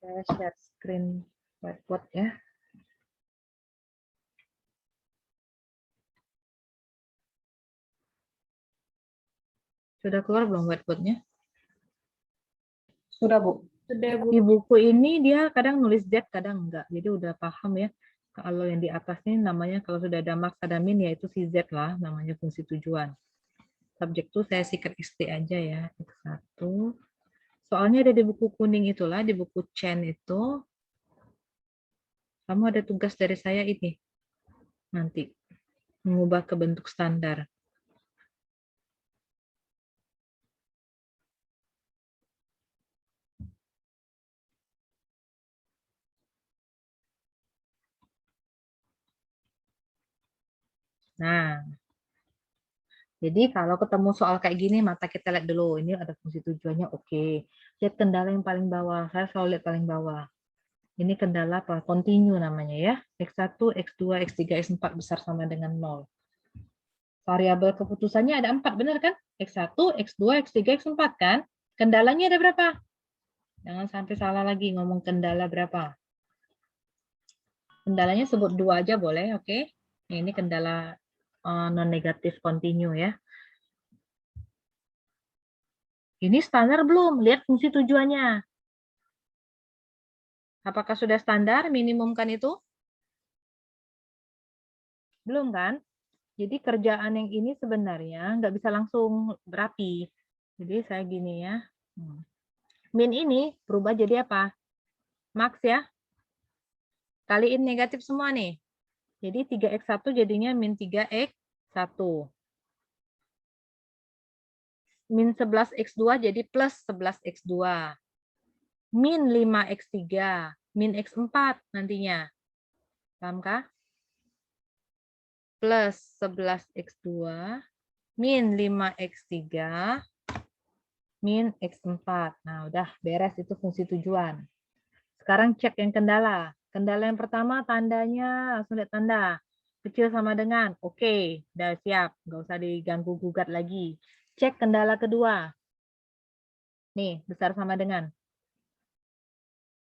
Saya share screen whiteboard ya. Sudah keluar belum whiteboard-nya? Sudah, Bu. Sudah, Bu. Di buku ini dia kadang nulis Z, kadang enggak. Jadi udah paham ya. Kalau yang di atas ini namanya, kalau sudah ada max, ada min, yaitu si Z lah, namanya fungsi tujuan. Subjek tuh saya sikat XT aja ya. X1. Soalnya ada di buku kuning itulah, di buku Chen itu. Kamu ada tugas dari saya ini. Nanti. Mengubah ke bentuk standar. Nah, jadi kalau ketemu soal kayak gini, mata kita lihat dulu. Ini ada fungsi tujuannya, oke. Lihat kendala yang paling bawah. Saya selalu lihat paling bawah. Ini kendala apa? Continue namanya ya. X1, X2, X3, X4 besar sama dengan 0. Variabel keputusannya ada 4, benar kan? X1, X2, X3, X4 kan? Kendalanya ada berapa? Jangan sampai salah lagi ngomong kendala berapa. Kendalanya sebut 2 aja boleh, oke? Ini kendala non-negatif continue ya. Ini standar belum? Lihat fungsi tujuannya. Apakah sudah standar minimumkan itu? Belum kan? Jadi kerjaan yang ini sebenarnya nggak bisa langsung berapi. Jadi saya gini ya. Min ini berubah jadi apa? Max ya. Kaliin negatif semua nih. Jadi 3x1 jadinya min 3x1. Min 11x2 jadi plus 11x2. Min 5x3. Min x4 nantinya. Paham kah? Plus 11x2 min 5x3 min x4. Nah, udah beres itu fungsi tujuan. Sekarang cek yang kendala. Kendala yang pertama tandanya, langsung lihat tanda. Kecil sama dengan, oke, udah siap. Nggak usah diganggu-gugat lagi. Cek kendala kedua. Nih, besar sama dengan.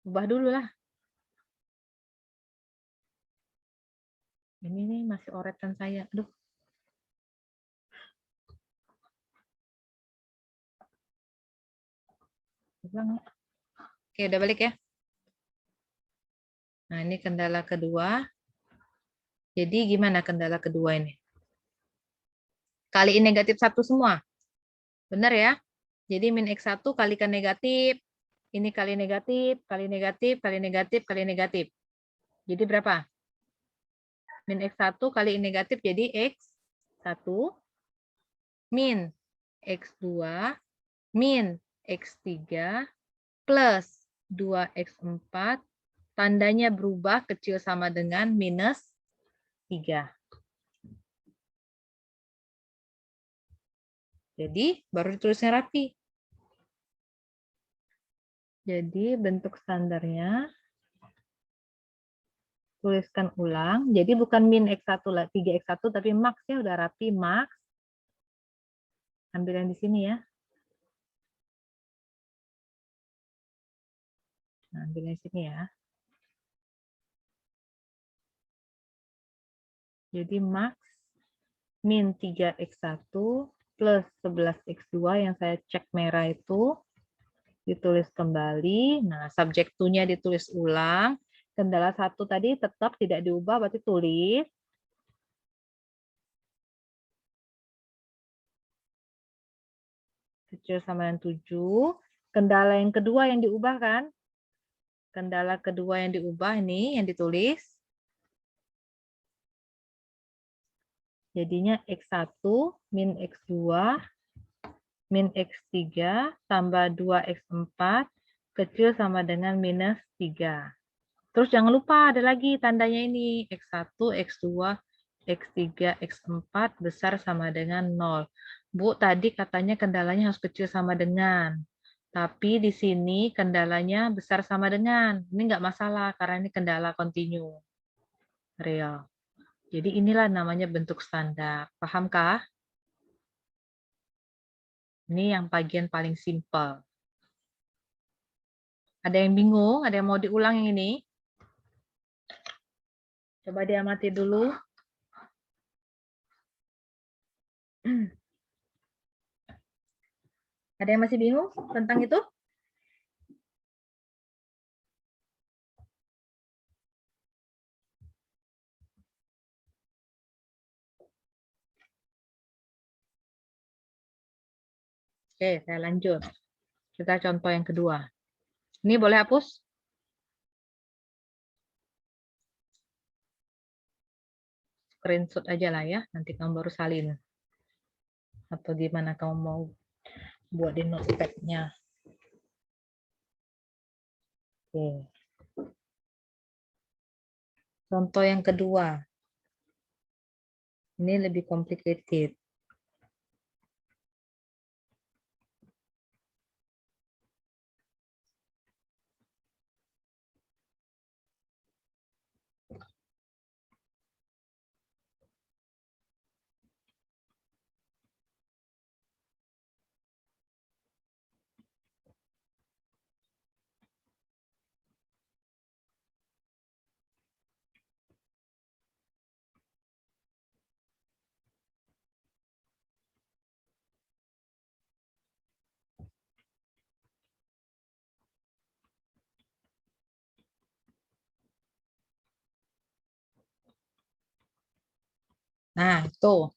Ubah dulu lah. Ini nih masih oretan saya. Aduh. Oke, udah balik ya. Nah, ini kendala kedua. Jadi gimana kendala kedua ini? Kaliin negatif 1 semua. Benar ya? Jadi min X1 kalikan negatif. Ini kali negatif, kali negatif, kali negatif, kali negatif. Jadi berapa? Min X1 kali negatif jadi X1 min X2 min X3 plus 2X4 tandanya berubah kecil sama dengan minus 3. Jadi baru ditulisnya rapi. Jadi bentuk standarnya tuliskan ulang. Jadi bukan min X1 lah, 3X1 tapi max ya udah rapi max. Ambil yang di sini ya. Nah, ambil yang sini ya. Jadi max min 3X1 plus 11X2 yang saya cek merah itu ditulis kembali. Nah, subjek to-nya ditulis ulang. Kendala 1 tadi tetap tidak diubah, berarti tulis. Kecil sama dengan 7. Kendala yang kedua yang diubah kan? Kendala kedua yang diubah ini, yang ditulis. Jadinya X1 min X2 min X3 tambah 2X4 kecil sama dengan minus 3. Terus jangan lupa ada lagi tandanya ini. X1, X2, X3, X4 besar sama dengan 0. Bu, tadi katanya kendalanya harus kecil sama dengan. Tapi di sini kendalanya besar sama dengan. Ini nggak masalah karena ini kendala kontinu. Real. Jadi inilah namanya bentuk standar. Pahamkah? Ini yang bagian paling simpel. Ada yang bingung? Ada yang mau diulang yang ini? Coba diamati dulu. Ada yang masih bingung tentang itu? Oke, saya lanjut. Kita contoh yang kedua. Ini boleh hapus? Screenshot aja lah ya. Nanti kamu baru salin. Atau gimana kamu mau buat di notepad-nya. Oke. Contoh yang kedua. Ini lebih complicated. Nah, itu.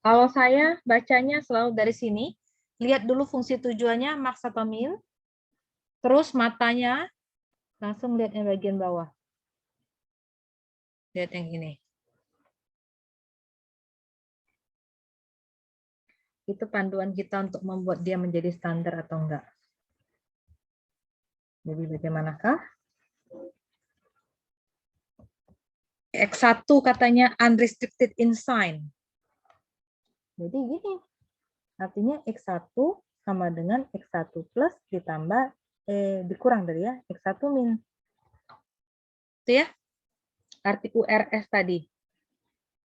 Kalau saya bacanya selalu dari sini, lihat dulu fungsi tujuannya max atau min, terus matanya langsung lihat yang bagian bawah. Lihat yang ini. Itu panduan kita untuk membuat dia menjadi standar atau enggak. Jadi bagaimanakah? X1 katanya unrestricted in sign. Jadi gini, artinya X1 sama dengan X1 plus ditambah, dikurang dari ya, X1 min. Itu ya, arti URS tadi.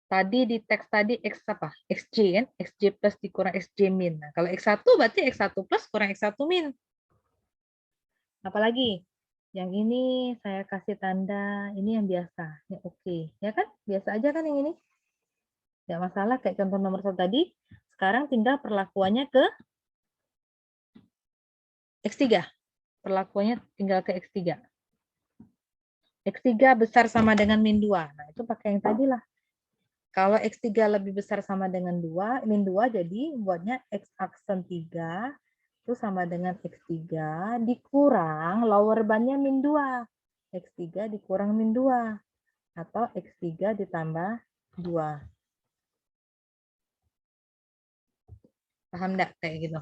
Tadi di teks tadi X apa? XJ kan? XJ plus dikurang XJ min. Nah, kalau X1 berarti X1 plus kurang X1 min. Apalagi? Yang ini saya kasih tanda, ini yang biasa. Ini oke. Ya kan? Biasa aja kan yang ini? Nggak masalah, kayak contoh nomor 1 tadi. Sekarang tinggal perlakuannya ke X3. Perlakuannya tinggal ke X3. X3 besar sama dengan min 2. Nah, itu pakai yang tadi lah. Kalau X3 lebih besar sama dengan 2, min 2 jadi buatnya X aksen 3 itu sama dengan X3 dikurang lower bound-nya min 2. X3 dikurang min 2. Atau X3 ditambah 2. Paham enggak kayak gitu?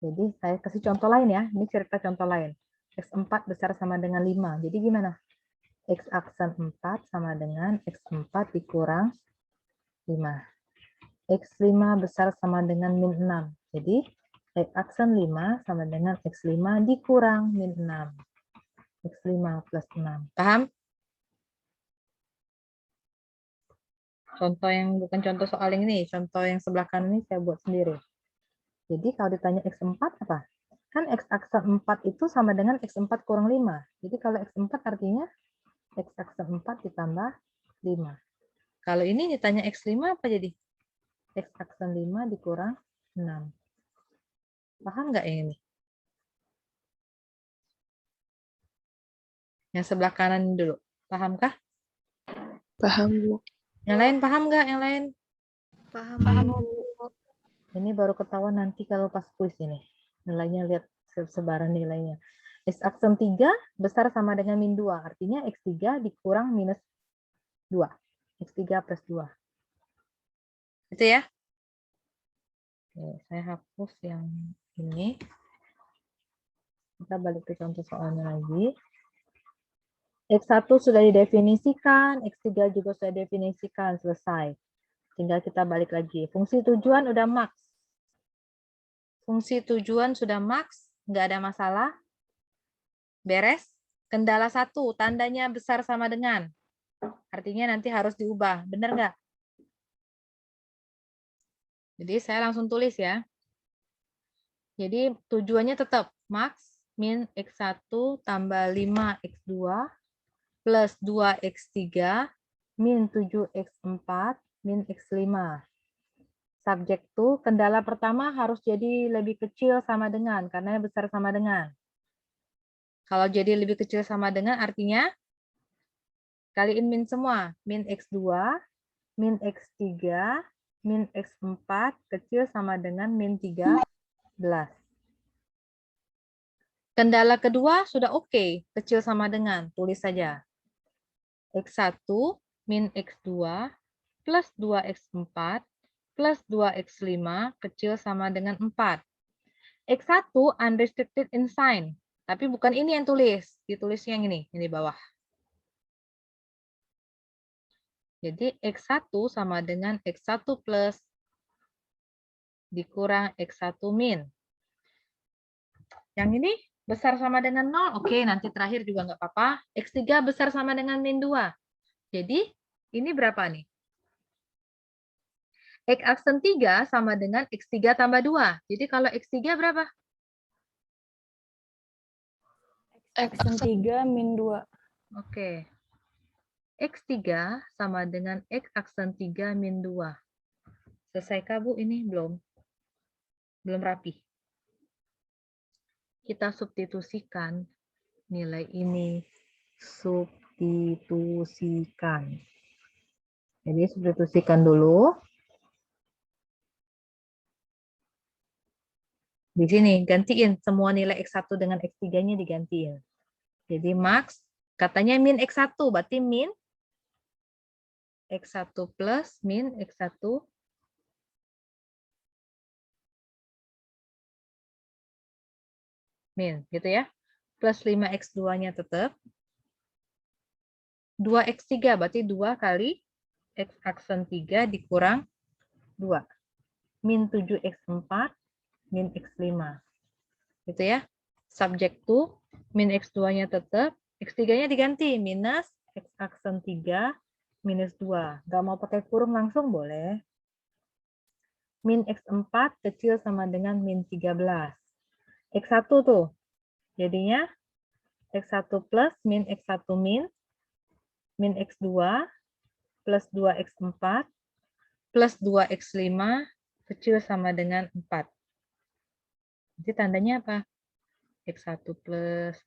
Jadi saya kasih contoh lain ya. Ini cerita contoh lain. X4 besar sama dengan 5. Jadi gimana? X aksen 4 sama dengan X4 dikurang 5. X5 besar sama dengan min 6. Jadi X aksen 5 sama dengan X5 dikurang min 6. X5 plus 6. Paham? Contoh yang bukan contoh soal yang ini, contoh yang sebelah kanan ini saya buat sendiri. Jadi kalau ditanya X4 apa? Kan X aksen 4 itu sama dengan X4 kurang 5. Jadi kalau X4 artinya X aksen 4 ditambah 5. Kalau ini ditanya X5 apa jadi? X aksen 5 dikurang 6. Paham nggak yang ini? Yang sebelah kanan dulu. Pahamkah? Paham, Bu. Yang lain paham nggak? Yang lain? Paham, Bu. Ini baru ketahuan nanti kalau pas kuis ini. Nilainya lihat sebaran nilainya. X aksen 3 besar sama dengan min 2. Artinya X3 dikurang minus 2. X3 plus 2. Itu ya? Oke, saya hapus yang ini. Kita balik ke contoh soalnya lagi. X1 sudah didefinisikan, X3 juga sudah didefinisikan, selesai. Tinggal kita balik lagi. Fungsi tujuan udah max. Fungsi tujuan sudah max, nggak ada masalah. Beres. Kendala 1, tandanya besar sama dengan. Artinya nanti harus diubah. Benar nggak? Jadi saya langsung tulis ya. Jadi tujuannya tetap max min X1 tambah 5X2 plus 2X3 min 7X4 min X5. Subjek tuh kendala pertama harus jadi lebih kecil sama dengan, karena besar sama dengan. Kalau jadi lebih kecil sama dengan artinya kaliin min semua. Min X2, min X3, min X4 kecil sama dengan min 13. Kendala kedua sudah oke, kecil sama dengan, tulis saja. X1 min X2 plus 2X4 plus 2X5 kecil sama dengan 4. X1 unrestricted in sign. Tapi bukan ini yang tulis. Ditulis yang ini di bawah. Jadi X1 sama dengan X1 plus dikurang X1 min. Yang ini besar sama dengan 0. Oke, nanti terakhir juga nggak apa-apa. X3 besar sama dengan min 2. Jadi ini berapa nih? X aksen 3 sama dengan X3 tambah 2. Jadi kalau X3 berapa? X aksen 3 min 2. Oke. X3 sama dengan X aksen 3 min 2. Selesai Bu? Ini belum? Belum rapi. Kita substitusikan nilai ini. substitusikan. Jadi substitusikan dulu. Di sini gantiin semua nilai X1 dengan X3-nya digantiin. Jadi max katanya min X1, berarti min X1 plus min X1 min, gitu ya. Plus 5X2-nya tetap. 2X3, berarti 2 kali X aksen 3 dikurang 2. Min 7X4, min X5. Gitu ya. Subject to, min X2-nya tetap, X3-nya diganti, minus X aksen 3, minus 2. Nggak mau pakai kurung langsung boleh. Min X4 kecil sama dengan min 13. X1 tuh, jadinya X1 plus min X1 min X2 plus 2X4 plus 2X5 kecil sama dengan 4. Jadi tandanya apa? X1 plus,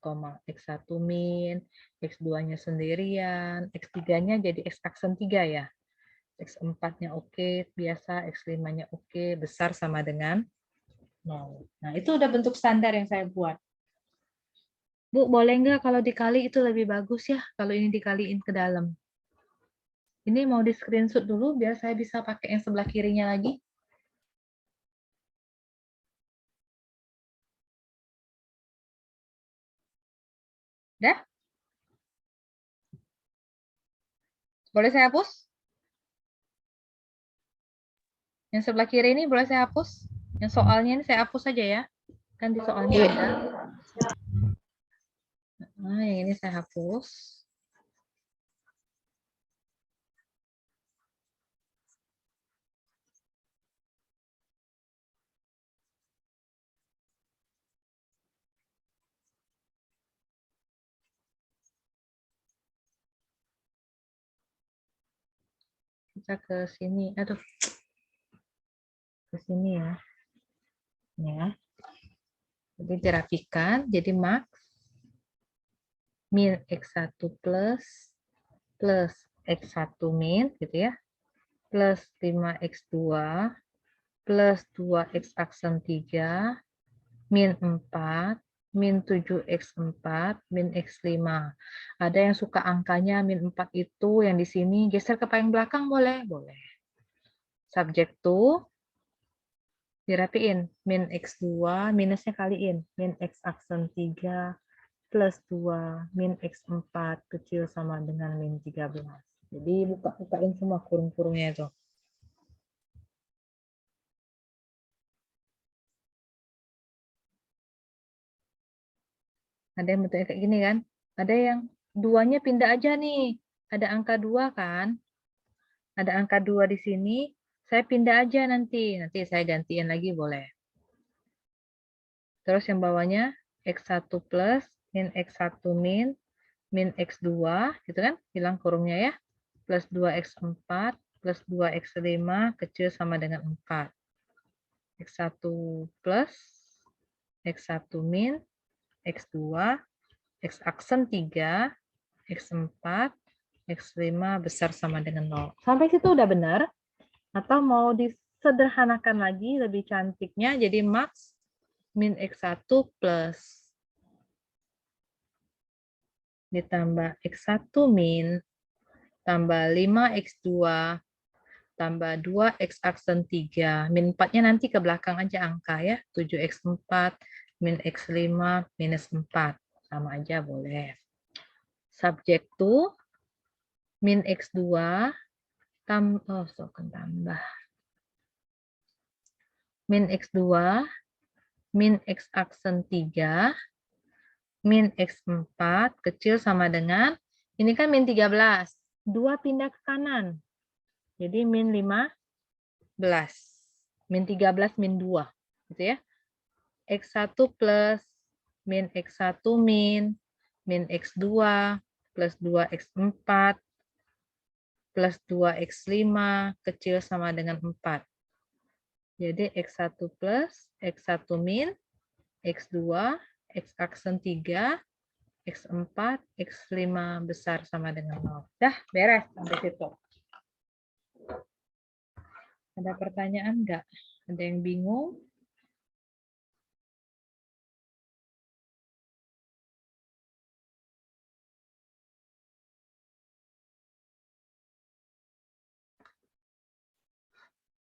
X1 min, X2-nya sendirian, X3-nya jadi X aksen 3 ya. X4-nya oke, biasa, X5-nya oke, besar sama dengan 0. Nah, itu udah bentuk standar yang saya buat. Bu, boleh nggak kalau dikali itu lebih bagus ya, kalau ini dikaliin ke dalam. Ini mau di screenshot dulu, biar saya bisa pakai yang sebelah kirinya lagi. Dah? Boleh saya hapus? Yang sebelah kiri ini boleh saya hapus? Yang soalnya ini saya hapus saja ya. Kan di soalnya ada. Nah, yang ini saya hapus. Kita ke sini. Aduh. Ke sini ya. Ya. Jadi dirapikan. Jadi max min X1 plus X1 min gitu ya. Plus 5X2 plus 2X aksen 3 min 4 min 7X4 min X5. Ada yang suka angkanya min 4 itu yang di sini geser ke paling belakang boleh? Boleh. Subject to dirapiin. Min X2 minusnya kaliin. Min X aksen 3 plus 2 min X4 kecil sama dengan min 13. Jadi bukain semua kurung-kurungnya itu. Ada yang bentuknya kayak gini kan? Ada yang duanya pindah aja nih. Ada angka 2 kan? Ada angka 2 di sini. Saya pindah aja nanti. Nanti saya gantiin lagi boleh. Terus yang bawahnya X1 plus min X1 min X2 gitu kan? Hilang kurungnya ya. Plus 2X4 plus 2X5 kecil sama dengan 4. X1 plus X1 min X2 X aksen 3 X4 X5 besar sama dengan 0. Sampai situ udah benar? Atau mau disederhanakan lagi lebih cantiknya jadi max min X1 plus ditambah X1 min tambah 5X2 tambah 2X aksen 3. Min 4-nya nanti ke belakang aja angka ya. 7X4 min X5 minus 4. Sama aja boleh. Subject to min X2 tambah min X2 min X aksen 3 min X4 kecil sama dengan ini kan min 13. 2 pindah ke kanan. Jadi min 15. Min 13 min 2 gitu ya. X1 plus min X1 min X2 plus 2X4 plus 2X5 kecil sama dengan 4. Jadi X1 plus X1 min X2 X aksen 3 X4, X5 besar sama dengan 0. Dah, beres sampai situ. Ada pertanyaan nggak? Ada yang bingung?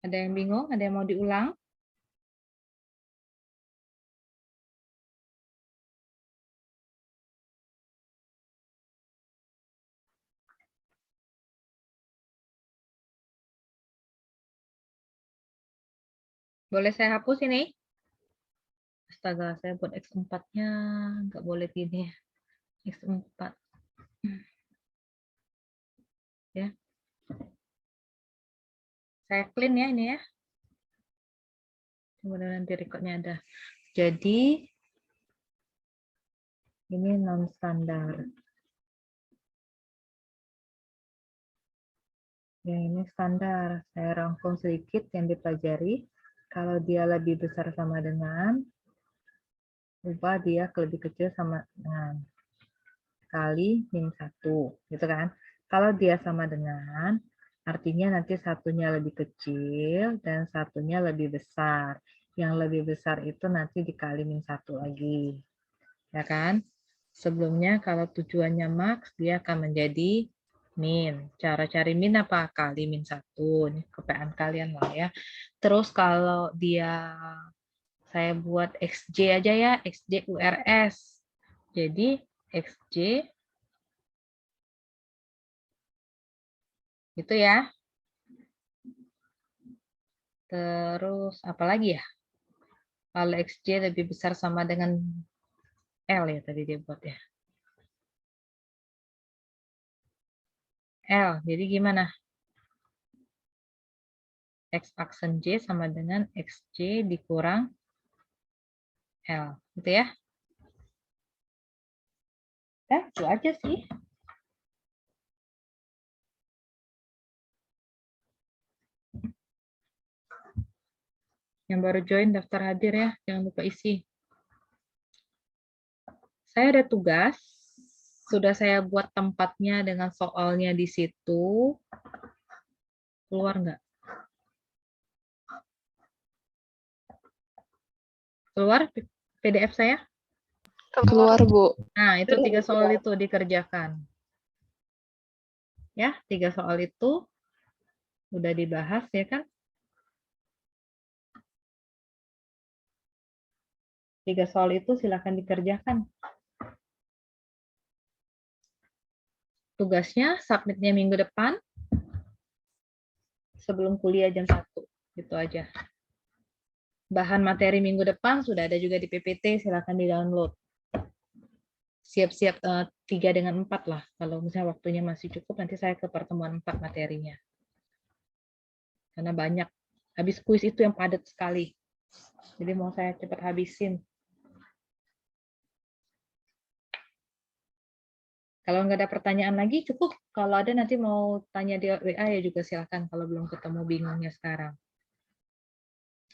Ada yang bingung? Ada yang mau diulang? Boleh saya hapus ini? Astaga, saya buat X4-nya nggak boleh gini. X4. Ya. Saya clean ya ini ya. Kemudian nanti recordnya ada. Jadi, ini non-standar. Yang ini standar. Saya rangkum sedikit yang dipelajari. Kalau dia lebih besar sama dengan, ubah dia ke lebih kecil sama dengan kali min 1. Gitu kan? Kalau dia sama dengan, artinya nanti satunya lebih kecil dan satunya lebih besar. Yang lebih besar itu nanti dikali min 1 lagi. Ya kan? Sebelumnya kalau tujuannya max, dia akan menjadi min. Cara cari min apa? Kali min 1. Ini kepean kalian lah ya. Terus kalau dia, saya buat XJ aja ya, XJ URS. Jadi XJ itu ya. Terus apa lagi ya? Kalau XJ lebih besar sama dengan L ya tadi dia buat ya. L, jadi gimana? X aksen J sama dengan XJ dikurang L, gitu ya. Nah, itu aja sih. Yang baru join daftar hadir ya, jangan lupa isi. Saya ada tugas, sudah saya buat tempatnya dengan soalnya di situ. Keluar nggak? Keluar PDF saya? Keluar, Bu. Nah, itu 3 soal itu dikerjakan. Ya, 3 soal itu udah dibahas ya kan? 3 soal itu silakan dikerjakan. Tugasnya submitnya minggu depan sebelum kuliah jam 1. Gitu aja. Bahan materi minggu depan sudah ada juga di PPT, silakan di-download. Siap-siap 3 dengan 4 lah. Kalau misalnya waktunya masih cukup, nanti saya ke pertemuan 4 materinya. Karena banyak. Habis kuis itu yang padat sekali. Jadi mau saya cepat habisin. Kalau nggak ada pertanyaan lagi, cukup. Kalau ada nanti mau tanya di WA ya juga silakan kalau belum ketemu bingungnya sekarang.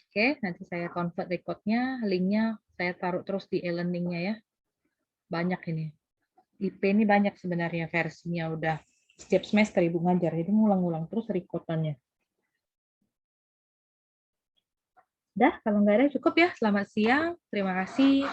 Oke, nanti saya convert recordnya, linknya saya taruh terus di e-learningnya ya. Banyak ini. IP ini banyak sebenarnya versinya udah setiap semester Ibu ngajar, jadi ngulang-ngulang terus recordannya. Dah, kalau nggak ada cukup ya. Selamat siang, terima kasih.